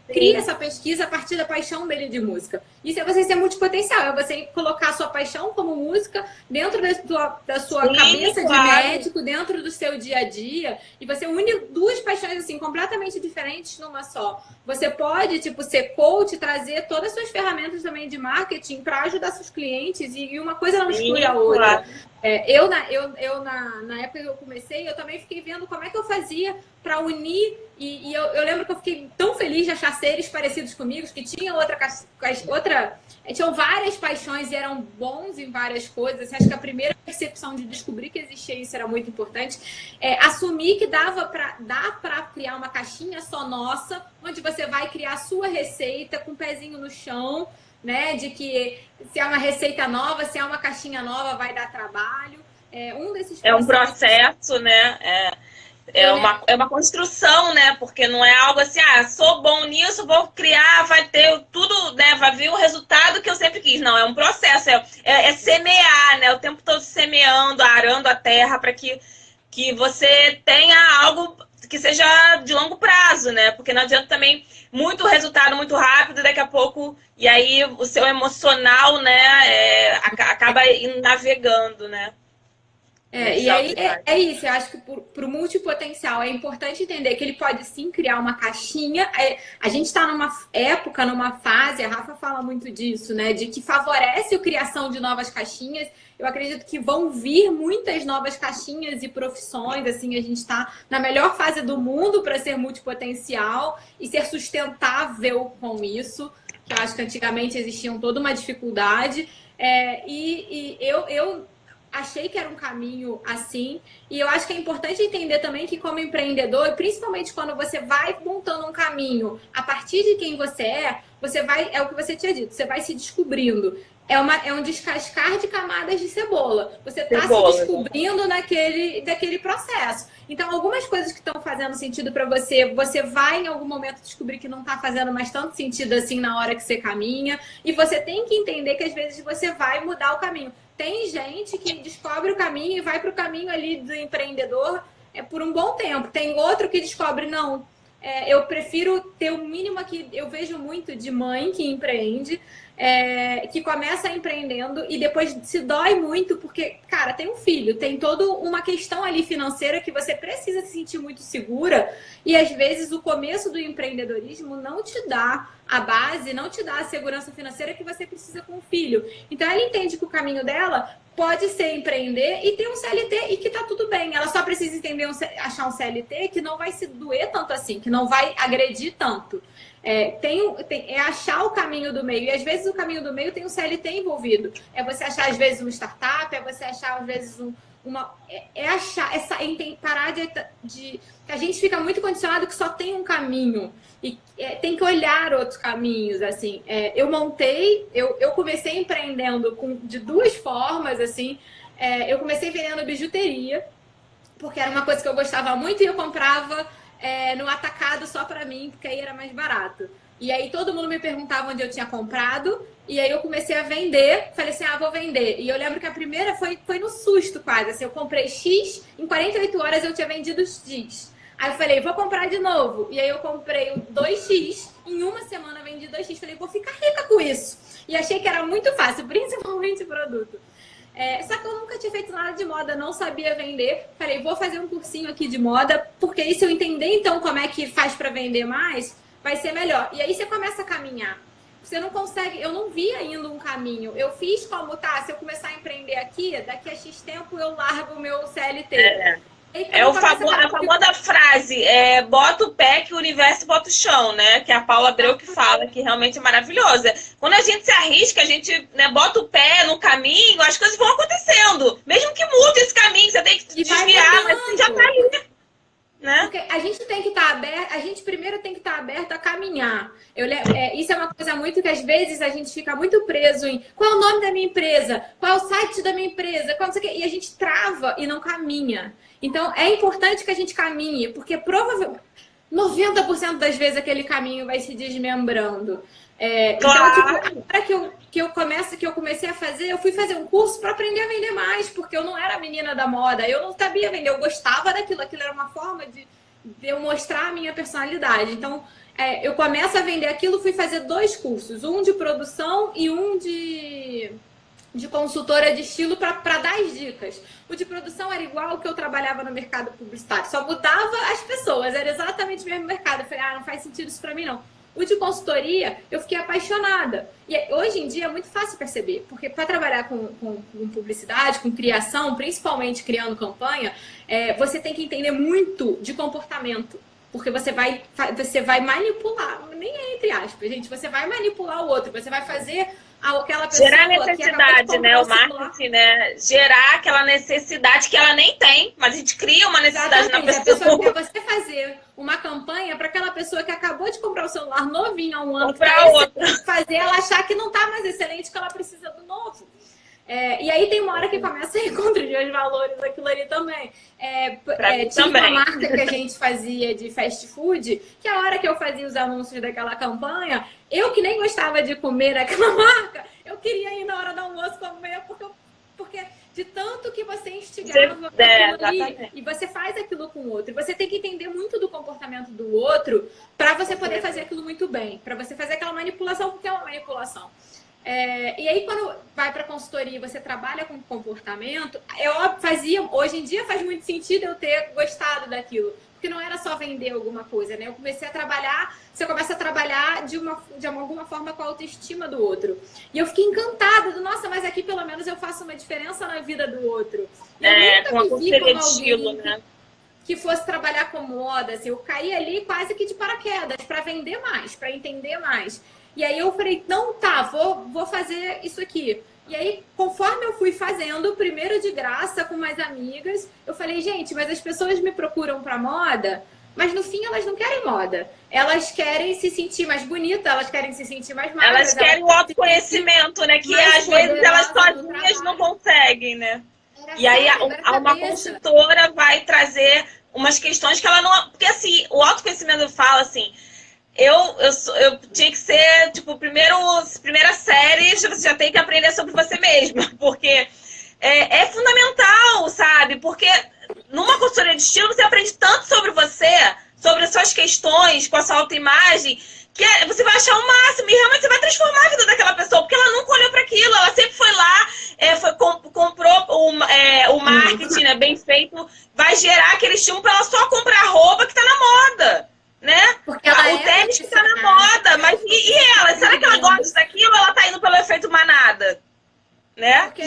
cria essa pesquisa a partir da paixão dele de música. Isso é você ser multipotencial, é você colocar a sua paixão como música dentro da sua cabeça de médico, dentro do seu dia a dia, e você une duas paixões assim, completamente diferentes numa só. Você pode, ser coach, trazer todas as suas ferramentas também de marketing para ajudar seus clientes, e uma coisa não exclui a outra. Na época que eu comecei, eu também fiquei vendo como é que eu fazia para unir, e eu lembro que eu fiquei tão feliz de achar seres parecidos comigo, que tinham tinham várias paixões e eram bons em várias coisas. Acho que a primeira percepção de descobrir que existia isso era muito importante. Assumir que dá para criar uma caixinha só nossa, onde você vai criar a sua receita com o pezinho no chão, né? De que se é uma receita nova, se é uma caixinha nova, vai dar trabalho. É um processo, né? É uma construção, né? Porque não é algo assim, sou bom nisso, vou criar, vai ter tudo, né? Vai vir o resultado que eu sempre quis. Não, é um processo, é semear, né? O tempo todo semeando, arando a terra para que você tenha algo que seja de longo prazo, né? Porque não adianta também muito resultado muito rápido, daqui a pouco, e aí o seu emocional, né, acaba navegando, né? E aí é isso, eu acho que para o multipotencial é importante entender que ele pode sim criar uma caixinha. A gente está numa época, numa fase, a Rafa fala muito disso, né? De que favorece a criação de novas caixinhas. Eu acredito que vão vir muitas novas caixinhas e profissões, assim, a gente está na melhor fase do mundo para ser multipotencial e ser sustentável com isso, que eu acho que antigamente existia toda uma dificuldade. Eu achei que era um caminho assim, e eu acho que é importante entender também que como empreendedor, principalmente quando você vai montando um caminho a partir de quem você vai, é o que você tinha dito, você vai se descobrindo. É um descascar de camadas de cebola. Você está se descobrindo daquele processo. Então, algumas coisas que estão fazendo sentido para você, você vai em algum momento descobrir que não está fazendo mais tanto sentido assim na hora que você caminha. E você tem que entender que às vezes você vai mudar o caminho. Tem gente que descobre o caminho e vai para o caminho ali do empreendedor por um bom tempo. Tem outro que descobre, não, eu prefiro ter o mínimo aqui. Eu vejo muito de mãe que empreende, que começa empreendendo e depois se dói muito porque, cara, tem um filho, tem toda uma questão ali financeira que você precisa se sentir muito segura e às vezes o começo do empreendedorismo não te dá a base, não te dá a segurança financeira que você precisa com o filho. Então ela entende que o caminho dela pode ser empreender e ter um CLT e que tá tudo bem. Ela só precisa entender achar um CLT que não vai se doer tanto assim, que não vai agredir tanto. É achar o caminho do meio. E às vezes o caminho do meio tem um CLT envolvido. É você achar, às vezes, uma startup, é você achar, às vezes, achar parar de. A gente fica muito condicionado que só tem um caminho. E tem que olhar outros caminhos, assim. Eu comecei empreendendo de duas formas, assim. Eu comecei vendendo bijuteria, porque era uma coisa que eu gostava muito e eu comprava no atacado só para mim, porque aí era mais barato. E aí todo mundo me perguntava onde eu tinha comprado, e aí eu comecei a vender, falei assim, vou vender. E eu lembro que a primeira foi no susto quase, assim, eu comprei X, em 48 horas eu tinha vendido X. Aí eu falei, vou comprar de novo. E aí eu comprei 2X, em uma semana vendi 2X, falei, vou ficar rica com isso. E achei que era muito fácil, principalmente produto. Só que eu nunca tinha feito nada de moda, não sabia vender. Falei, vou fazer um cursinho aqui de moda, porque aí se eu entender então como é que faz para vender mais, vai ser melhor. E aí você começa a caminhar. Você não consegue, eu não vi ainda um caminho. Eu fiz como, se eu começar a empreender aqui, daqui a X tempo eu largo o meu CLT. A famosa frase, bota o pé que o universo bota o chão, né? Que a Paula Abreu que fala, que realmente é maravilhosa. Quando a gente se arrisca, a gente bota o pé no caminho, as coisas vão acontecendo. Mesmo que mude esse caminho, você tem que desviar, mas você já tá ali. Né? Porque a gente tem que estar aberto, a gente primeiro tem que estar aberto a caminhar. Isso é uma coisa muito que às vezes a gente fica muito preso em qual é o nome da minha empresa, qual é o site da minha empresa, e a gente trava e não caminha. Então é importante que a gente caminhe, porque provavelmente 90% das vezes aquele caminho vai se desmembrando. Claro. Então, tipo, que eu comecei a fazer, eu fui fazer um curso para aprender a vender mais, porque eu não era menina da moda, eu não sabia vender, eu gostava daquilo, aquilo era uma forma de eu mostrar a minha personalidade. Então, eu começo a vender aquilo, fui fazer 2 cursos, um de produção e um de consultora de estilo para dar as dicas. O de produção era igual ao que eu trabalhava no mercado publicitário, só mudava as pessoas, era exatamente o mesmo mercado. Eu falei, não faz sentido isso para mim, não. O de consultoria, eu fiquei apaixonada. E hoje em dia é muito fácil perceber, porque para trabalhar com publicidade, com criação, principalmente criando campanha, você tem que entender muito de comportamento. Porque você vai manipular, nem é entre aspas, gente, você vai manipular o outro, você vai fazer aquela pessoa gerar necessidade, né? O marketing, né? Gerar aquela necessidade que ela nem tem, mas a gente cria uma necessidade na pessoa. Você fazer uma campanha para aquela pessoa que acabou de comprar o celular novinho há um ano, comprar outro, fazer ela achar que não tá mais excelente, que ela precisa do novo. E aí tem uma hora que começa a encontrar os valores daquilo ali também. Tinha uma marca que a gente fazia de fast food, que a hora que eu fazia os anúncios daquela campanha, eu que nem gostava de comer daquela marca, eu queria ir na hora do almoço comer, porque de tanto que você instigava aquilo ali, e você faz aquilo com o outro. Você tem que entender muito do comportamento do outro para você poder fazer aquilo muito bem, para você fazer aquela manipulação, porque é uma manipulação. E aí, quando vai para consultoria e você trabalha com comportamento, hoje em dia faz muito sentido eu ter gostado daquilo, porque não era só vender alguma coisa, né? Eu comecei a trabalhar, você começa a trabalhar de alguma forma com a autoestima do outro. E eu fiquei encantada, nossa, mas aqui pelo menos eu faço uma diferença na vida do outro. E eu nunca me vi como estilo, né? Que fosse trabalhar com moda, assim, eu caí ali quase que de paraquedas, para vender mais, para entender mais. E aí eu falei, não, vou fazer isso aqui. E aí, conforme eu fui fazendo, primeiro de graça, com mais amigas, eu falei, gente, mas as pessoas me procuram para moda, mas no fim elas não querem moda. Elas querem se sentir mais bonita, elas querem se sentir mais magras. Elas querem o autoconhecimento, né? Que às vezes elas sozinhas não conseguem, né? E aí uma consultora vai trazer umas questões que ela não... Porque assim, o autoconhecimento fala assim... Eu tinha que ser, tipo, primeira série, você já tem que aprender sobre você mesma, porque é fundamental, sabe? Porque numa consultoria de estilo você aprende tanto sobre você, sobre as suas questões, com a sua autoimagem, que você vai achar o máximo e realmente você vai transformar a vida daquela pessoa, porque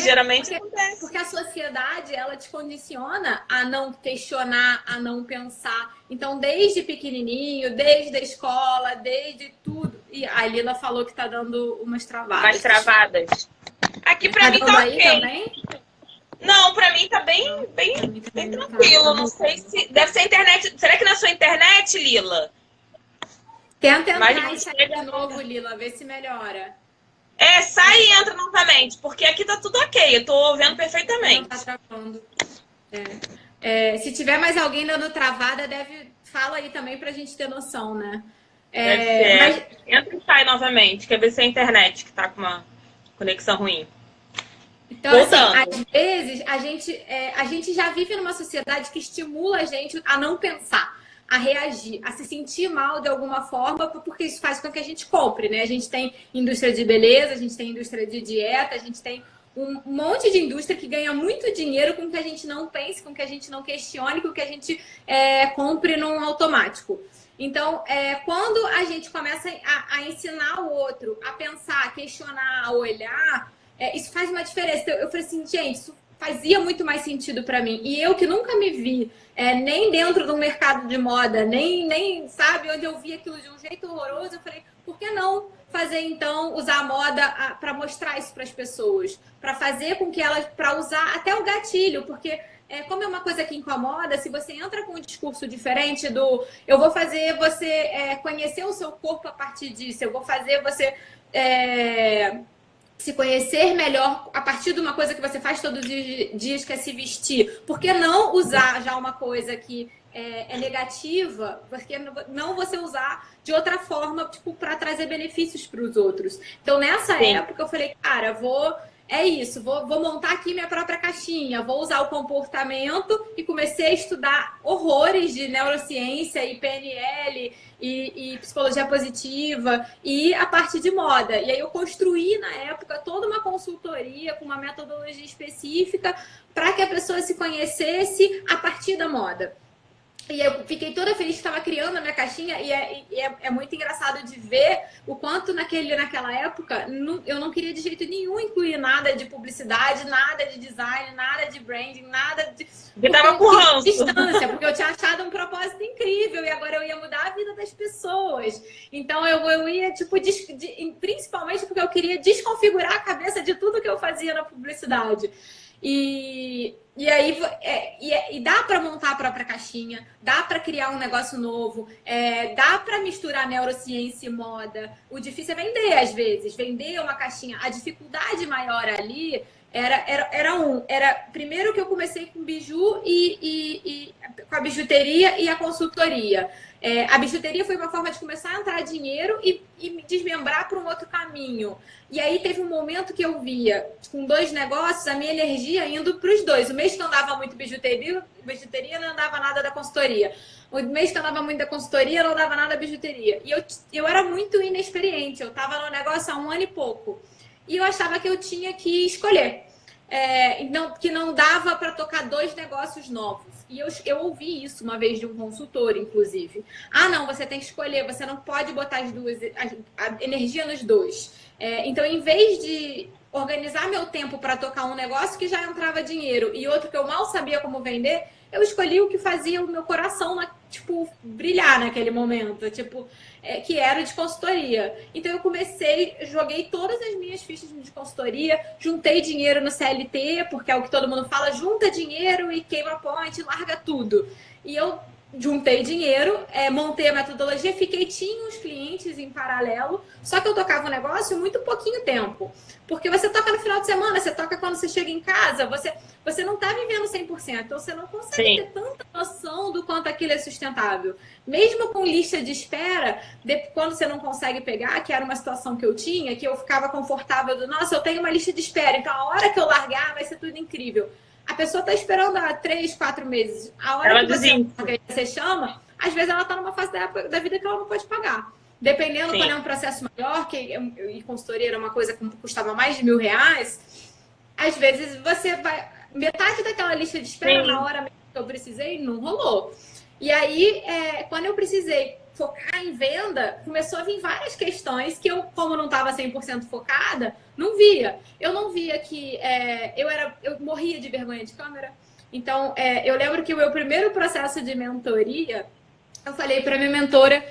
geralmente acontece. Porque a sociedade, ela te condiciona a não questionar, a não pensar. Então, desde pequenininho, desde a escola, desde tudo. E a Lila falou que tá dando umas travadas. Mais travadas. Aqui pra mim tá ok. Também? Não, pra mim tá bem tranquilo. Não sei se... Deve ser a internet. Será que na sua internet, Lila? Tenta entrar e sair de novo, Lila. Vê se melhora. Sai e entra novamente. Porque aqui tá tudo ok. Eu tô vendo perfeitamente. Não tá travando. Se tiver mais alguém dando travada, fala aí também pra gente ter noção, né? Mas... Entra e sai novamente. Quer ver se é a internet que tá com uma conexão ruim. Então, assim, às vezes, a gente já vive numa sociedade que estimula a gente a não pensar, a reagir, a se sentir mal de alguma forma, porque isso faz com que a gente compre, né? A gente tem indústria de beleza, a gente tem indústria de dieta, a gente tem um monte de indústria que ganha muito dinheiro com que a gente não pense, com que a gente não questione, com que a gente compre num automático. Então, quando a gente começa a ensinar o outro a pensar, a questionar, a olhar... isso faz uma diferença. Então, eu falei assim, gente, isso fazia muito mais sentido para mim. E eu que nunca me vi nem dentro do mercado de moda, nem sabe, onde eu vi aquilo de um jeito horroroso, eu falei, por que não fazer então, usar a moda para mostrar isso para as pessoas? Para fazer com que elas, para usar até o gatilho, porque como é uma coisa que incomoda, se você entra com um discurso diferente do eu vou fazer você conhecer o seu corpo a partir disso, eu vou fazer você... se conhecer melhor a partir de uma coisa que você faz todos os dias, que é se vestir. Por que não usar já uma coisa que é negativa? Por que não você usar de outra forma, tipo, para trazer benefícios para os outros? Então, nessa época, eu falei, cara, vou montar aqui minha própria caixinha, vou usar o comportamento e comecei a estudar horrores de neurociência e PNL e psicologia positiva e a parte de moda. E aí eu construí, na época, toda uma consultoria com uma metodologia específica para que a pessoa se conhecesse a partir da moda. E eu fiquei toda feliz que estava criando a minha caixinha e é muito engraçado de ver o quanto naquela época eu não queria de jeito nenhum incluir nada de publicidade, nada de design, nada de branding, nada de... Porque tava com ranço. Distância, porque eu tinha achado um propósito incrível e agora eu ia mudar a vida das pessoas. Então eu ia, tipo, principalmente porque eu queria desconfigurar a cabeça de tudo que eu fazia na publicidade. E aí dá para montar a própria caixinha, dá para criar um negócio novo, dá para misturar neurociência e moda. O difícil é vender, às vezes, vender uma caixinha. A dificuldade maior ali era primeiro que eu comecei com biju e com a bijuteria e a consultoria. A bijuteria foi uma forma de começar a entrar dinheiro e me desmembrar para um outro caminho. E aí teve um momento que eu via, com 2 negócios, a minha energia indo para os 2. O mês que eu andava muito bijuteria não andava nada da consultoria. O mês que eu andava muito da consultoria, não andava nada da bijuteria. E eu era muito inexperiente. Eu estava no negócio há 1 ano e pouco. E eu achava que eu tinha que escolher. Que não dava para tocar 2 negócios novos. E eu ouvi isso uma vez de um consultor, inclusive. Não, você tem que escolher, você não pode botar a energia nos 2. Então, em vez de organizar meu tempo para tocar um negócio que já entrava dinheiro e outro que eu mal sabia como vender, eu escolhi o que fazia o meu coração, brilhar naquele momento, que era de consultoria. Então, eu joguei todas as minhas fichas de consultoria, juntei dinheiro no CLT, porque é o que todo mundo fala, junta dinheiro e queima point, larga tudo. E eu juntei dinheiro, montei a metodologia, tinha uns clientes em paralelo, só que eu tocava o negócio muito pouquinho tempo. Porque você toca no final de semana, você toca quando você chega em casa, você não está vivendo 100%, então você não consegue ter tanta noção do quanto aquilo é sustentável. Mesmo com lista de espera, quando você não consegue pegar, que era uma situação que eu tinha, que eu ficava confortável nossa, eu tenho uma lista de espera, então a hora que eu largar vai ser tudo incrível. A pessoa está esperando há 3, 4 meses. A hora que você chama, às vezes ela está numa fase da vida que ela não pode pagar. Dependendo, quando é um processo maior, e consultoria era uma coisa que custava mais de R$1.000, às vezes você vai... Metade daquela lista de espera, na hora que eu precisei, não rolou. E aí, quando eu precisei focar em venda, começou a vir várias questões que eu, como não estava 100% focada, não via. Eu não via que eu morria de vergonha de câmera. Então, eu lembro que o meu primeiro processo de mentoria, eu falei para minha mentora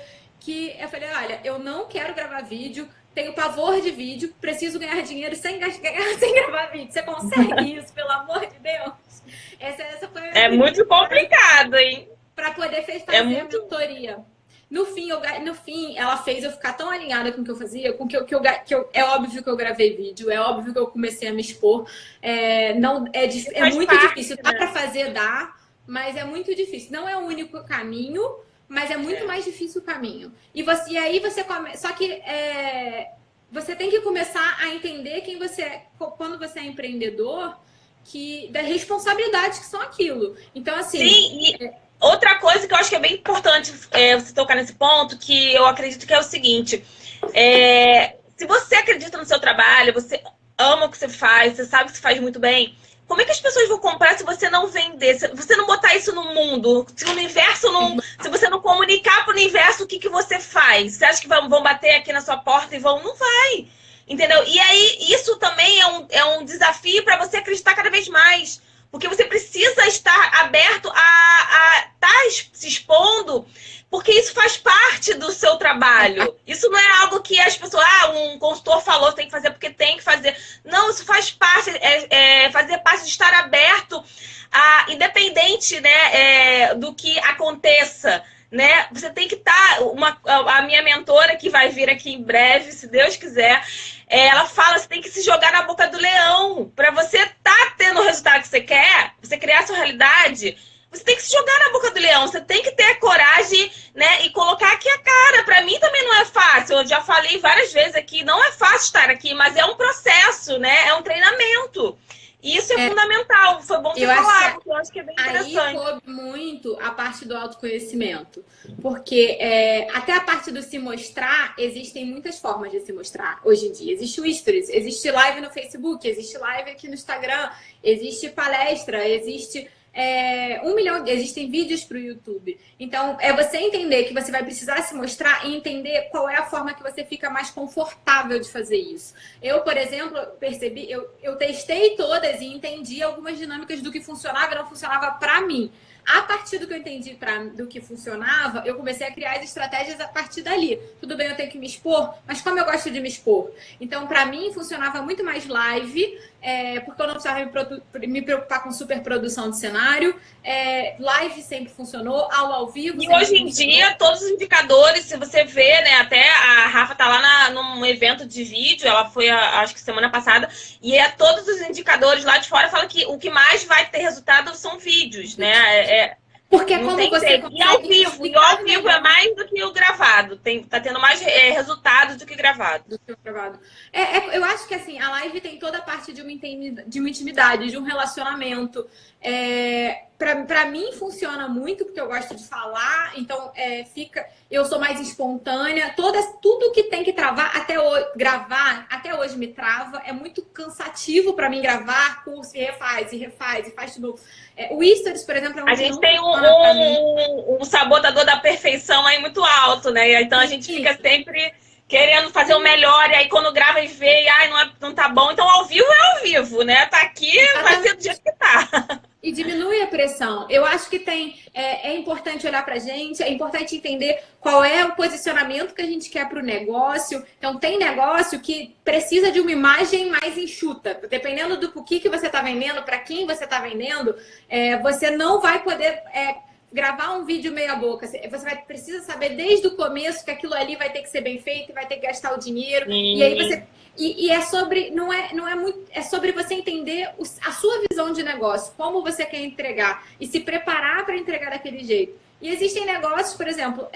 eu falei, olha, eu não quero gravar vídeo, tenho pavor de vídeo, preciso ganhar dinheiro sem gravar vídeo. Você consegue isso, pelo amor de Deus? Essa foi a minha muito complicado, hein? Para poder fazer a mentoria. No fim, ela fez eu ficar tão alinhada com o que eu fazia, com é óbvio que eu gravei vídeo, é óbvio que eu comecei a me expor. É muito difícil. Dá para fazer, dá, mas é muito difícil. Não é o único caminho, mas é muito mais difícil o caminho. E aí você começa. Só que você tem que começar a entender quem você é. Quando você é empreendedor, das responsabilidades que são aquilo. Então, assim. Sim, outra coisa que eu acho que é bem importante você tocar nesse ponto, que eu acredito que é o seguinte: se você acredita no seu trabalho, você ama o que você faz, você sabe que você faz muito bem, como é que as pessoas vão comprar se você não vender, se você não botar isso no mundo, se o universo não. Se você não comunicar para o universo o que você faz? Você acha que vão bater aqui na sua porta e vão? Não vai. Entendeu? E aí, isso também é um desafio para você acreditar cada vez mais. Porque você precisa estar aberto a estar se expondo, porque isso faz parte do seu trabalho. Isso não é algo que as pessoas, um consultor falou, tem que fazer porque tem que fazer. Não, isso faz parte, fazer parte de estar aberto, independente, né, do que aconteça. Né? Você tem que estar. A minha mentora, que vai vir aqui em breve, se Deus quiser, ela fala: você tem que se jogar na boca do leão. Para você estar tendo o resultado que você quer, você criar a sua realidade, você tem que se jogar na boca do leão. Você tem que ter a coragem, né, e colocar aqui a cara. Para mim também não é fácil. Eu já falei várias vezes aqui: não é fácil estar aqui, mas é um processo, né? É um treinamento. E isso é fundamental. Foi bom ter falado, porque eu acho que é bem interessante. Aí coube muito a parte do autoconhecimento. Porque até a parte do se mostrar, existem muitas formas de se mostrar hoje em dia. Existe o Stories, existe live no Facebook, existe live aqui no Instagram, existe palestra, existe... 1 milhão, existem vídeos para o YouTube. Então, é você entender que você vai precisar se mostrar e entender qual é a forma que você fica mais confortável de fazer isso. Eu, por exemplo, percebi, eu testei todas e entendi algumas dinâmicas do que funcionava e não funcionava para mim. A partir do que eu entendi do que funcionava, eu comecei a criar as estratégias a partir dali. Tudo bem, eu tenho que me expor, mas como eu gosto de me expor? Então, para mim, funcionava muito mais live, porque eu não precisava me preocupar com superprodução de cenário. Live sempre funcionou, aula ao vivo. E hoje em dia, todos os indicadores, se você vê, né? Até a Rafa tá lá num evento de vídeo, ela foi, acho que semana passada, e todos os indicadores lá de fora falam que o que mais vai ter resultado são vídeos, né? Porque como você e ao vivo é mais do que o gravado. Tá tendo mais resultados do que gravado. Eu acho que assim, a live tem toda a parte de uma intimidade, de um relacionamento. Pra mim funciona muito, porque eu gosto de falar, então eu sou mais espontânea. Tudo que tem que gravar, até hoje me trava. É muito cansativo pra mim gravar curso e refaz, e faz de novo. O Stories, por exemplo, é um... A gente tem um sabotador da perfeição aí muito alto, né? Então a gente fica sempre querendo fazer o melhor, e aí quando grava e vê, não tá bom. Então ao vivo é ao vivo, né? Tá aqui, vai ser do jeito que tá. E diminui a pressão. Eu acho que é importante olhar pra gente, é importante entender qual é o posicionamento que a gente quer pro negócio. Então, tem negócio que precisa de uma imagem mais enxuta. Dependendo do que você tá vendendo, para quem você tá vendendo, você não vai poder gravar um vídeo meia boca. Você precisa saber desde o começo que aquilo ali vai ter que ser bem feito, vai ter que gastar o dinheiro. Sim. E aí você... E é sobre, não é muito, é sobre você entender a sua visão de negócio, como você quer entregar e se preparar para entregar daquele jeito. E existem negócios, por exemplo,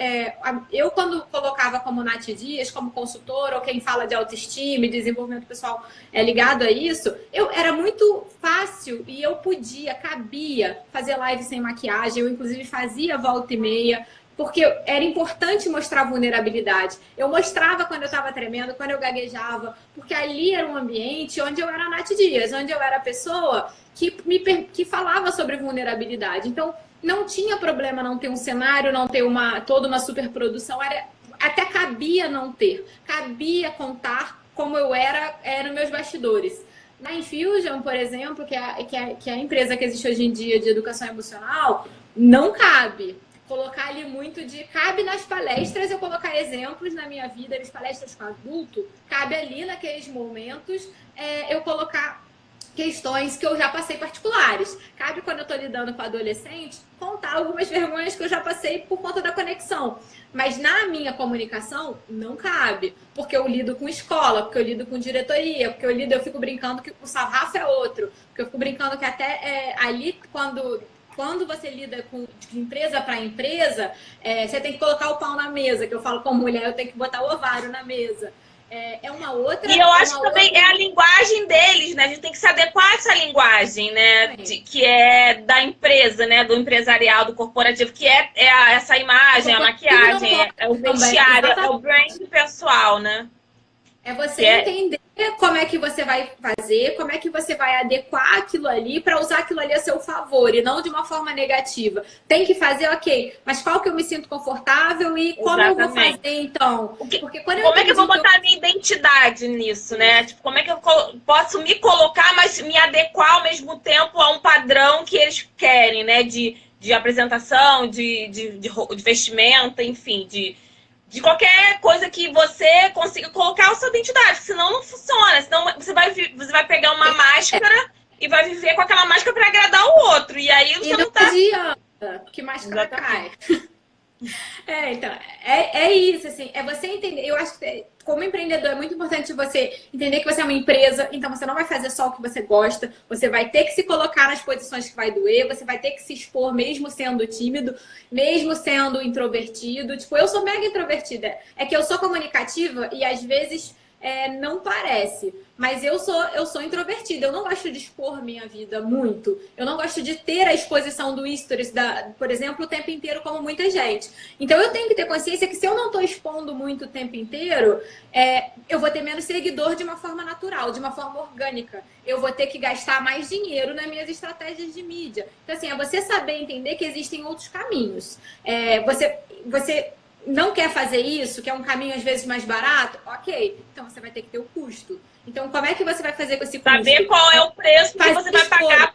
eu quando colocava como Nath Dias, como consultora, ou quem fala de autoestima e desenvolvimento pessoal ligado a isso, era muito fácil e cabia fazer live sem maquiagem. Eu, inclusive, fazia volta e meia, porque era importante mostrar vulnerabilidade. Eu mostrava quando eu estava tremendo, quando eu gaguejava, porque ali era um ambiente onde eu era a Nath Dias, onde eu era a pessoa que falava sobre vulnerabilidade. Então, não tinha problema não ter um cenário, não ter toda uma superprodução, até cabia não ter, cabia contar como eu era nos meus bastidores. Na Infusion, por exemplo, que é a empresa que existe hoje em dia de educação emocional, não cabe colocar ali muito cabe nas palestras eu colocar exemplos na minha vida, nas palestras com adulto, cabe ali naqueles momentos eu colocar questões que eu já passei particulares. Cabe quando eu estou lidando com adolescente, contar algumas vergonhas que eu já passei por conta da conexão. Mas na minha comunicação, não cabe. Porque eu lido com escola, porque eu lido com diretoria, porque eu fico brincando que o sarrafo é outro. Porque eu fico brincando que até ali, quando você lida de empresa para empresa, você tem que colocar o pau na mesa. Que eu falo como mulher, eu tenho que botar o ovário na mesa. É uma outra... E eu acho que também é a linguagem deles, né? A gente tem que se adequar a essa linguagem, né? Que é da empresa, né? Do empresarial, do corporativo, que essa imagem, a maquiagem, é o vestiário, é o brand pessoal, né? É você entender como é que você vai fazer, como é que você vai adequar aquilo ali para usar aquilo ali a seu favor e não de uma forma negativa. Tem que fazer, ok, mas qual que eu me sinto confortável e como eu vou fazer, então? Porque como é que eu vou botar a minha identidade nisso, né? Tipo, como é que eu posso me colocar, mas me adequar ao mesmo tempo a um padrão que eles querem, né? De apresentação, de vestimenta, enfim, de qualquer coisa que você consiga colocar a sua identidade, senão não funciona. Senão você vai pegar uma máscara e vai viver com aquela máscara para agradar o outro. E aí você não tá... adianta, que máscara cai. Então, é isso, assim, é você entender. Eu acho que como empreendedor é muito importante você entender que você é uma empresa, então você não vai fazer só o que você gosta, você vai ter que se colocar nas posições que vai doer, você vai ter que se expor mesmo sendo tímido, mesmo sendo introvertido. Tipo, eu sou mega introvertida, é que eu sou comunicativa e às vezes não parece, mas eu sou introvertida, eu não gosto de expor minha vida muito, eu não gosto de ter a exposição do stories, por exemplo, o tempo inteiro como muita gente. Então eu tenho que ter consciência que se eu não estou expondo muito o tempo inteiro, eu vou ter menos seguidor de uma forma natural, de uma forma orgânica. Eu vou ter que gastar mais dinheiro nas minhas estratégias de mídia. Então assim, é você saber entender que existem outros caminhos. Você não quer fazer isso, que é um caminho às vezes mais barato, ok, então você vai ter que ter o custo. Então, como é que você vai fazer com esse custo? Saber qual é o preço que você vai pagar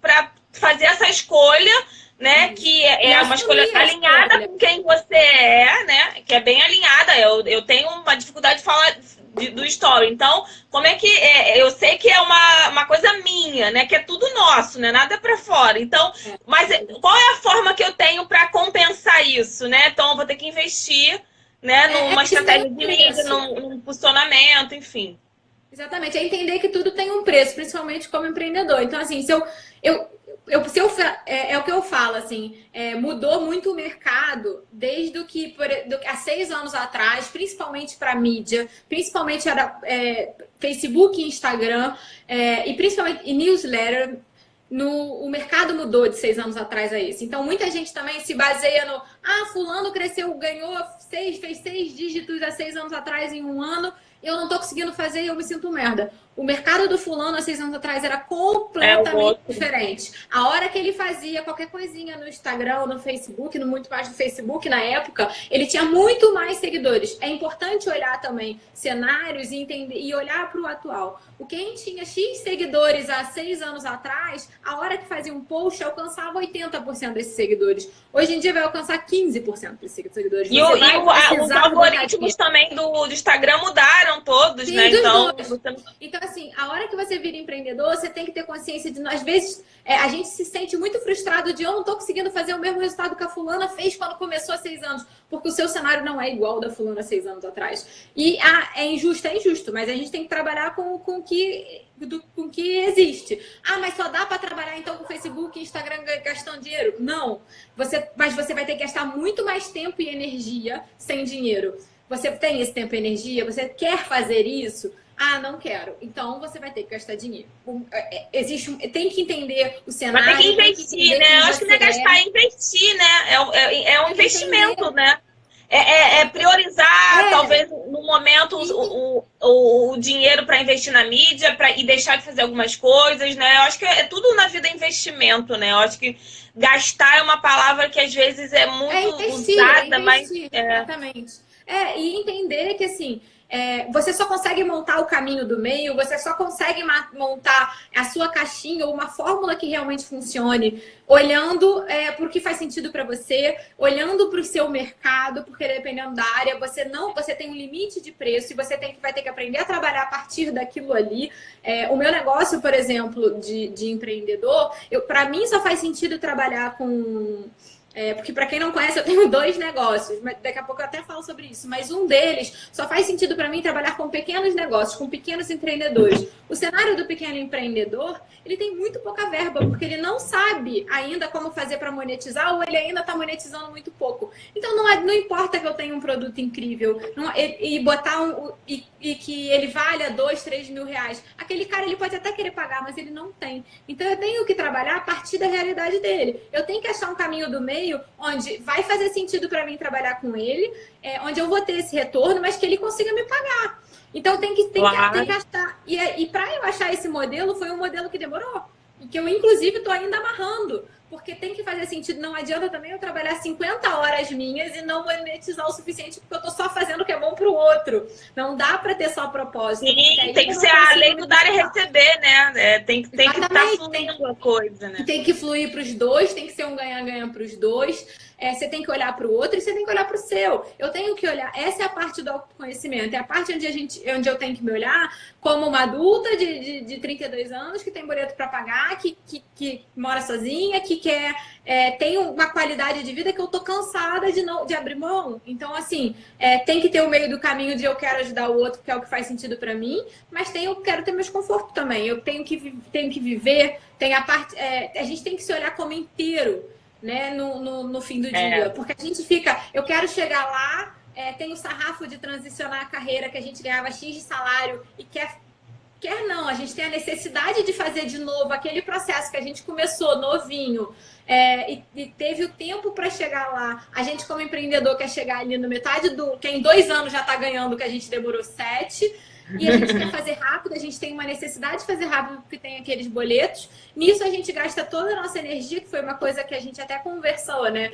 para fazer essa escolha, né? Que é uma escolha alinhada com quem você é, né? Que é bem alinhada. Eu tenho uma dificuldade de falar do story. Então, como é que eu sei que é uma coisa minha, né? Que é tudo nosso, né? Nada para fora. Então, mas qual é a forma que eu tenho para compensar isso, né? Então, eu vou ter que investir, né? Numa estratégia de mídia, num posicionamento, enfim. Exatamente. É entender que tudo tem um preço, principalmente como empreendedor. Então, assim, é o que eu falo, assim, mudou muito o mercado desde que há 6 anos atrás, principalmente para mídia, principalmente era Facebook e Instagram, e principalmente newsletter. O mercado mudou de 6 anos atrás a esse. Então, muita gente também se baseia no fulano cresceu, fez 6 dígitos há 6 anos atrás em um ano, eu não tô conseguindo fazer e eu me sinto merda. O mercado do fulano há 6 anos atrás era completamente diferente. A hora que ele fazia qualquer coisinha no Instagram, no Facebook, muito mais no Facebook na época, ele tinha muito mais seguidores. É importante olhar também cenários e entender e olhar para o atual. Quem tinha X seguidores há 6 anos atrás, a hora que fazia um post, alcançava 80% desses seguidores. Hoje em dia vai alcançar 15% desses seguidores. E os algoritmos também do Instagram mudaram todos, né? Então, assim, a hora que você vira empreendedor, você tem que ter consciência de, às vezes, a gente se sente muito frustrado de eu não tô conseguindo fazer o mesmo resultado que a fulana fez quando começou há 6 anos, porque o seu cenário não é igual ao da fulana há 6 anos atrás. E é injusto, mas a gente tem que trabalhar com o que existe. Mas só dá para trabalhar então com Facebook e Instagram gastando dinheiro? Não. Mas você vai ter que gastar muito mais tempo e energia sem dinheiro. Você tem esse tempo e energia? Você quer fazer isso? Ah, não quero. Então você vai ter que gastar dinheiro. Tem que entender o cenário. Mas tem que investir, né? Eu acho que não é gastar, é investir, né? É um investimento, né? Priorizar, talvez, no momento, o dinheiro para investir na mídia e deixar de fazer algumas coisas, né? Eu acho que tudo na vida é investimento, né? Eu acho que gastar é uma palavra que às vezes é muito usada, mas... Exatamente. E entender que, assim, você só consegue montar o caminho do meio, você só consegue montar a sua caixinha ou uma fórmula que realmente funcione, olhando para o que faz sentido para você, olhando para o seu mercado, porque dependendo da área, você tem um limite de preço e você vai ter que aprender a trabalhar a partir daquilo ali. O meu negócio, por exemplo, de empreendedor, para mim só faz sentido trabalhar com... porque para quem não conhece, eu tenho 2 negócios, mas daqui a pouco eu até falo sobre isso, mas um deles só faz sentido para mim trabalhar com pequenos negócios, com pequenos empreendedores. O cenário do pequeno empreendedor, ele tem muito pouca verba, porque ele não sabe ainda como fazer para monetizar, ou ele ainda está monetizando muito pouco. Então não importa que eu tenha um produto incrível e que ele valha 2, 3 mil reais. Aquele cara, ele pode até querer pagar, mas ele não tem. Então eu tenho que trabalhar a partir da realidade dele. Eu tenho que achar um caminho do meio onde vai fazer sentido para mim trabalhar com ele, onde eu vou ter esse retorno, mas que ele consiga me pagar. Então tem que achar. E para eu achar esse modelo, foi um modelo que demorou. E que eu, inclusive, estou ainda amarrando. Porque tem que fazer sentido. Não adianta também eu trabalhar 50 horas minhas e não monetizar o suficiente, porque eu estou só fazendo o que é bom para o outro. Não dá para ter só propósito. Sim, tem que ser a lei do dar e receber, né? Tem que estar fluindo a coisa, né? Tem que fluir para os dois, tem que ser um ganha-ganha para os dois. Você tem que olhar para o outro e você tem que olhar para o seu. Eu tenho que olhar. Essa é a parte do autoconhecimento. É a parte onde eu tenho que me olhar como uma adulta de 32 anos que tem boleto para pagar, que mora sozinha, que quer tem uma qualidade de vida que eu tô cansada de abrir mão. Então, assim, tem que ter o meio do caminho de eu quero ajudar o outro, que é o que faz sentido para mim, mas eu quero ter meus confortos também. Eu tenho que viver, tem a parte. A gente tem que se olhar como inteiro, né, no fim do dia. Porque a gente fica, eu quero chegar lá, tem o sarrafo de transicionar a carreira, que a gente ganhava X de salário e quer não, a gente tem a necessidade de fazer de novo aquele processo que a gente começou novinho e teve o tempo para chegar lá. A gente, como empreendedor, quer chegar ali no metade que em 2 anos já está ganhando o que a gente demorou 7. E a gente quer fazer rápido, a gente tem uma necessidade de fazer rápido porque tem aqueles boletos. Nisso a gente gasta toda a nossa energia, que foi uma coisa que a gente até conversou, né?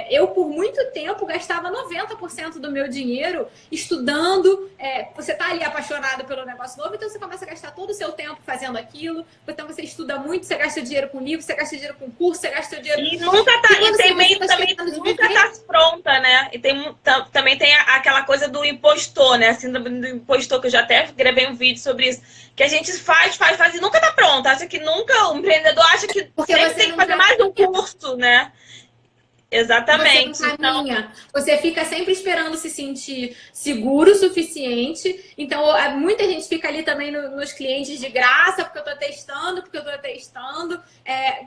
Eu, por muito tempo, gastava 90% do meu dinheiro estudando. Você tá ali apaixonado pelo negócio novo, então você começa a gastar todo o seu tempo fazendo aquilo. Então você estuda muito, você gasta dinheiro com livro, você gasta dinheiro com curso, você gasta dinheiro... E nunca tá, nunca tá pronta, né? E também tem aquela coisa do impostor, né? A síndrome do impostor, que eu já até gravei um vídeo sobre isso, que a gente faz e nunca tá pronto. Acha que nunca, o empreendedor acha que sempre tem que fazer mais um curso, né? Exatamente. Você não caminha. Você fica sempre esperando se sentir seguro o suficiente. Então, muita gente fica ali também nos clientes de graça, porque eu tô testando.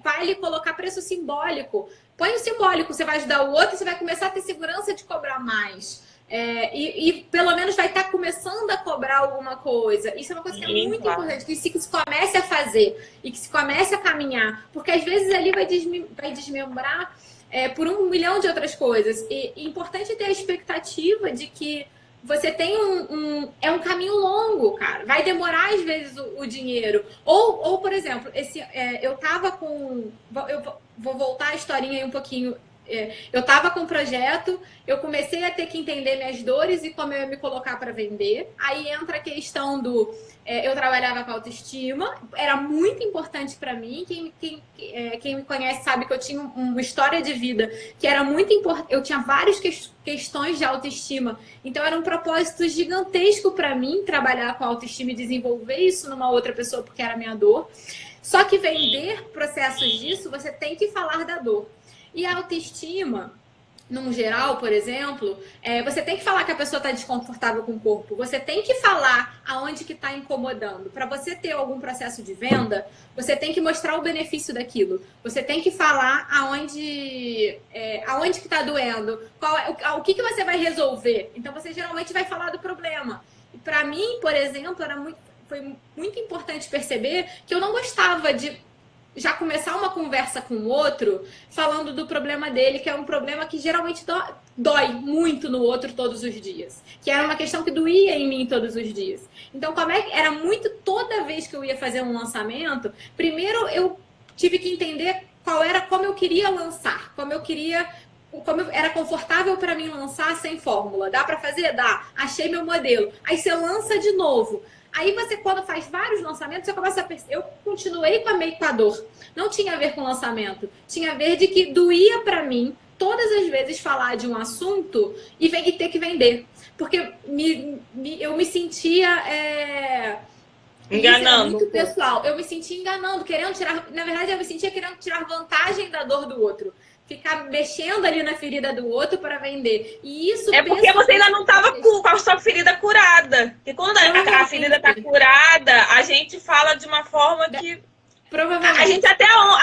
Vai lhe colocar preço simbólico. Põe o simbólico, você vai ajudar o outro, você vai começar a ter segurança de cobrar mais. E pelo menos vai estar começando a cobrar alguma coisa. Isso é uma coisa que é muito importante, que se comece a fazer e que se comece a caminhar. Porque às vezes ali vai desmembrar por 1 milhão de outras coisas. E é importante ter a expectativa de que você tem um caminho longo, cara. Vai demorar às vezes o dinheiro. Ou por exemplo, eu tava com... Eu vou voltar a historinha aí um pouquinho. Eu estava com um projeto, eu comecei a ter que entender minhas dores e como eu ia me colocar para vender. Aí entra a questão do... eu trabalhava com autoestima, era muito importante para mim. Quem me conhece sabe que eu tinha uma história de vida que era muito importante. Eu tinha várias questões de autoestima. Então era um propósito gigantesco para mim trabalhar com autoestima e desenvolver isso numa outra pessoa, porque era a minha dor. Só que vender processos disso, você tem que falar da dor. E a autoestima, num geral, por exemplo, você tem que falar que a pessoa está desconfortável com o corpo. Você tem que falar aonde que está incomodando. Para você ter algum processo de venda, você tem que mostrar o benefício daquilo. Você tem que falar aonde que está doendo. O que você vai resolver. Então, você geralmente vai falar do problema. Para mim, por exemplo, foi muito importante perceber que eu não gostava de já começar uma conversa com o outro falando do problema dele, que é um problema que geralmente dói muito no outro todos os dias. Que era uma questão que doía em mim todos os dias. Então, era muito, toda vez que eu ia fazer um lançamento, primeiro eu tive que entender como eu queria lançar, como era confortável para mim lançar sem fórmula. Dá para fazer? Dá. Achei meu modelo. Aí você lança de novo. Aí você, quando faz vários lançamentos, você começa a perceber. Eu continuei com a dor. Não tinha a ver com lançamento. Tinha a ver de que doía para mim, todas as vezes, falar de um assunto e ter que vender. Porque eu me sentia... enganando. Muito pessoal. Eu me sentia enganando, querendo tirar... Na verdade, eu me sentia querendo tirar vantagem da dor do outro. Ficar mexendo ali na ferida do outro para vender. E isso é porque você ainda não estava com a sua ferida curada. Porque quando a ferida está curada, a gente fala de uma forma que... Provavelmente. A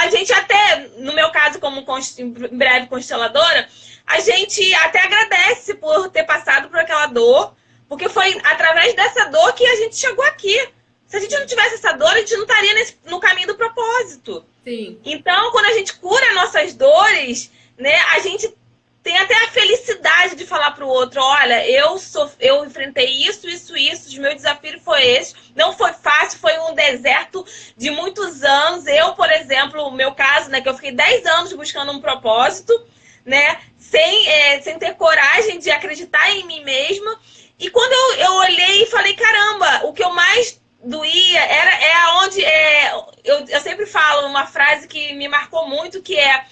gente até, no meu caso, como em breve consteladora, a gente até agradece por ter passado por aquela dor, porque foi através dessa dor que a gente chegou aqui. Se a gente não tivesse essa dor, a gente não estaria no caminho do propósito. Sim. Então, quando a gente cura nossas dores, né, a gente tem até a felicidade de falar para o outro, olha, eu enfrentei isso, os meus desafios foi esse. Não foi fácil, foi um deserto de muitos anos. Eu, por exemplo, o meu caso, né, que eu fiquei 10 anos buscando um propósito, né, sem ter coragem de acreditar em mim mesma. E quando eu olhei e falei, caramba, o que eu mais doía eu sempre falo uma frase que me marcou muito, que é: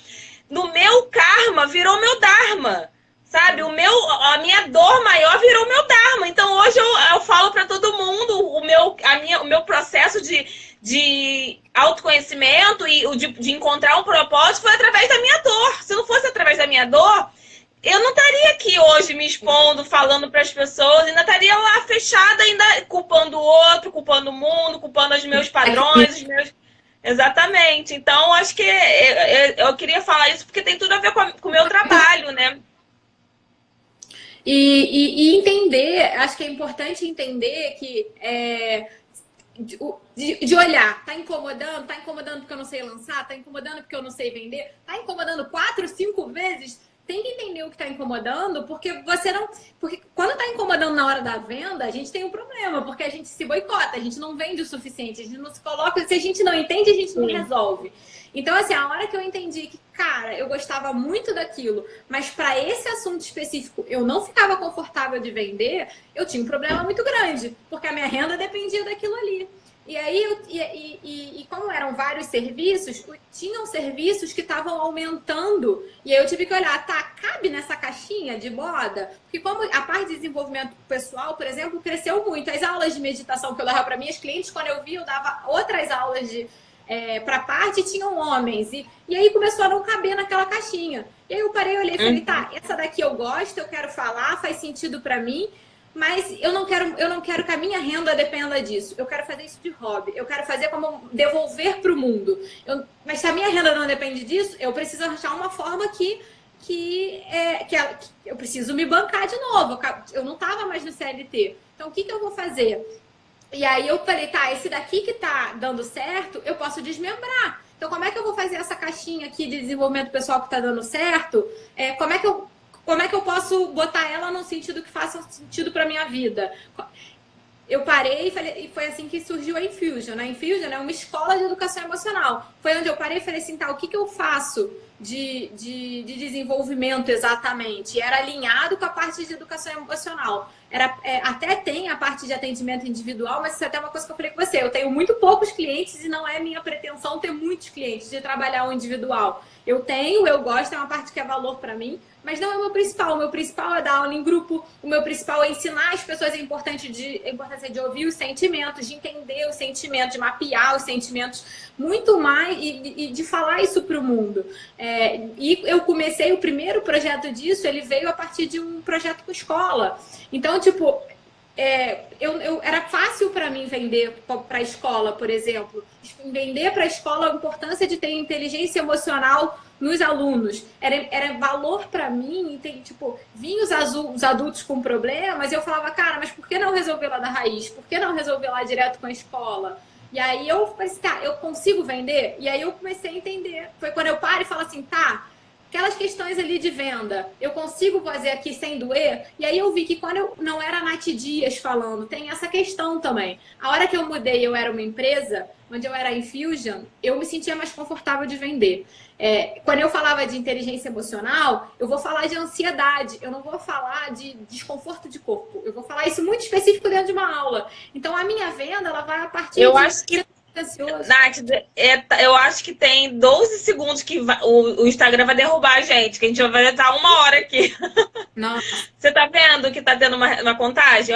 no meu karma virou meu dharma, sabe? A minha dor maior virou meu dharma. Então hoje eu falo para todo mundo, o meu processo de autoconhecimento e de encontrar um propósito foi através da minha dor. Se não fosse através da minha dor, eu não estaria aqui hoje me expondo, falando para as pessoas, ainda estaria lá fechada, ainda culpando o outro, culpando o mundo, culpando os meus padrões, Exatamente. Então, acho que eu queria falar isso porque tem tudo a ver com o meu trabalho, né? E entender, acho que é importante entender que de olhar, tá incomodando porque eu não sei lançar, tá incomodando porque eu não sei vender, tá incomodando 4, 5 vezes. Tem que entender o que está incomodando, porque porque quando está incomodando na hora da venda, a gente tem um problema, porque a gente se boicota, a gente não vende o suficiente, a gente não se coloca, se a gente não entende, a gente não resolve. Então, assim, a hora que eu entendi que, cara, eu gostava muito daquilo, mas para esse assunto específico eu não ficava confortável de vender, eu tinha um problema muito grande, porque a minha renda dependia daquilo ali. E aí, como eram vários serviços, tinham serviços que estavam aumentando. E aí eu tive que olhar, tá, cabe nessa caixinha de moda? Porque como a parte de desenvolvimento pessoal, por exemplo, cresceu muito. As aulas de meditação que eu dava para minhas clientes, quando eu dava outras aulas para parte, tinham homens. E aí começou a não caber naquela caixinha. E aí eu parei, olhei e falei, tá, essa daqui eu gosto, eu quero falar, faz sentido para mim. Mas eu não quero que a minha renda dependa disso. Eu quero fazer isso de hobby. Eu quero fazer como devolver para o mundo. Mas se a minha renda não depende disso, eu preciso achar uma forma que eu preciso me bancar de novo. Eu não estava mais no CLT. Então, o que eu vou fazer? E aí eu falei, tá, esse daqui que tá dando certo, eu posso desmembrar. Então, como é que eu vou fazer essa caixinha aqui de desenvolvimento pessoal que tá dando certo? Como é que eu posso botar ela num sentido que faça sentido para minha vida? Eu parei e foi assim que surgiu a Infusion. A Infusion é uma escola de educação emocional. Foi onde eu parei e falei assim, tá, o que eu faço de desenvolvimento exatamente? Era alinhado com a parte de educação emocional. Até tem a parte de atendimento individual, mas isso é até uma coisa que eu falei com você. Eu tenho muito poucos clientes e não é minha pretensão ter muitos clientes, de trabalhar o individual. Eu gosto, é uma parte que é valor para mim, mas não é o meu principal. O meu principal é dar aula em grupo, o meu principal é ensinar as pessoas a importância de ouvir os sentimentos, de entender os sentimentos, de mapear os sentimentos, muito mais, e de falar isso para o mundo. E eu comecei, o primeiro projeto disso, ele veio a partir de um projeto com escola. Então, tipo, era fácil para mim vender para a escola, por exemplo. Vender para a escola a importância de ter inteligência emocional nos alunos, era valor para mim, tem, tipo, vinham os adultos com problemas e eu falava, cara, mas por que não resolver lá da raiz? Por que não resolver lá direto com a escola? E aí eu pensei, tá, eu consigo vender? E aí eu comecei a entender. Foi quando eu paro e falo assim, tá, aquelas questões ali de venda, eu consigo fazer aqui sem doer? E aí eu vi que quando eu não era a Nath Dias falando, tem essa questão também. A hora que eu mudei, eu era uma empresa, onde eu era Infusion, eu me sentia mais confortável de vender. Quando eu falava de inteligência emocional, eu vou falar de ansiedade, eu não vou falar de desconforto de corpo. Eu vou falar isso muito específico dentro de uma aula. Então, a minha venda, ela vai a partir Eu de... acho que Nath, eu acho que tem 12 segundos que o Instagram vai derrubar a gente, que a gente vai estar 1 hora aqui. Nossa. Você tá vendo que tá tendo uma contagem?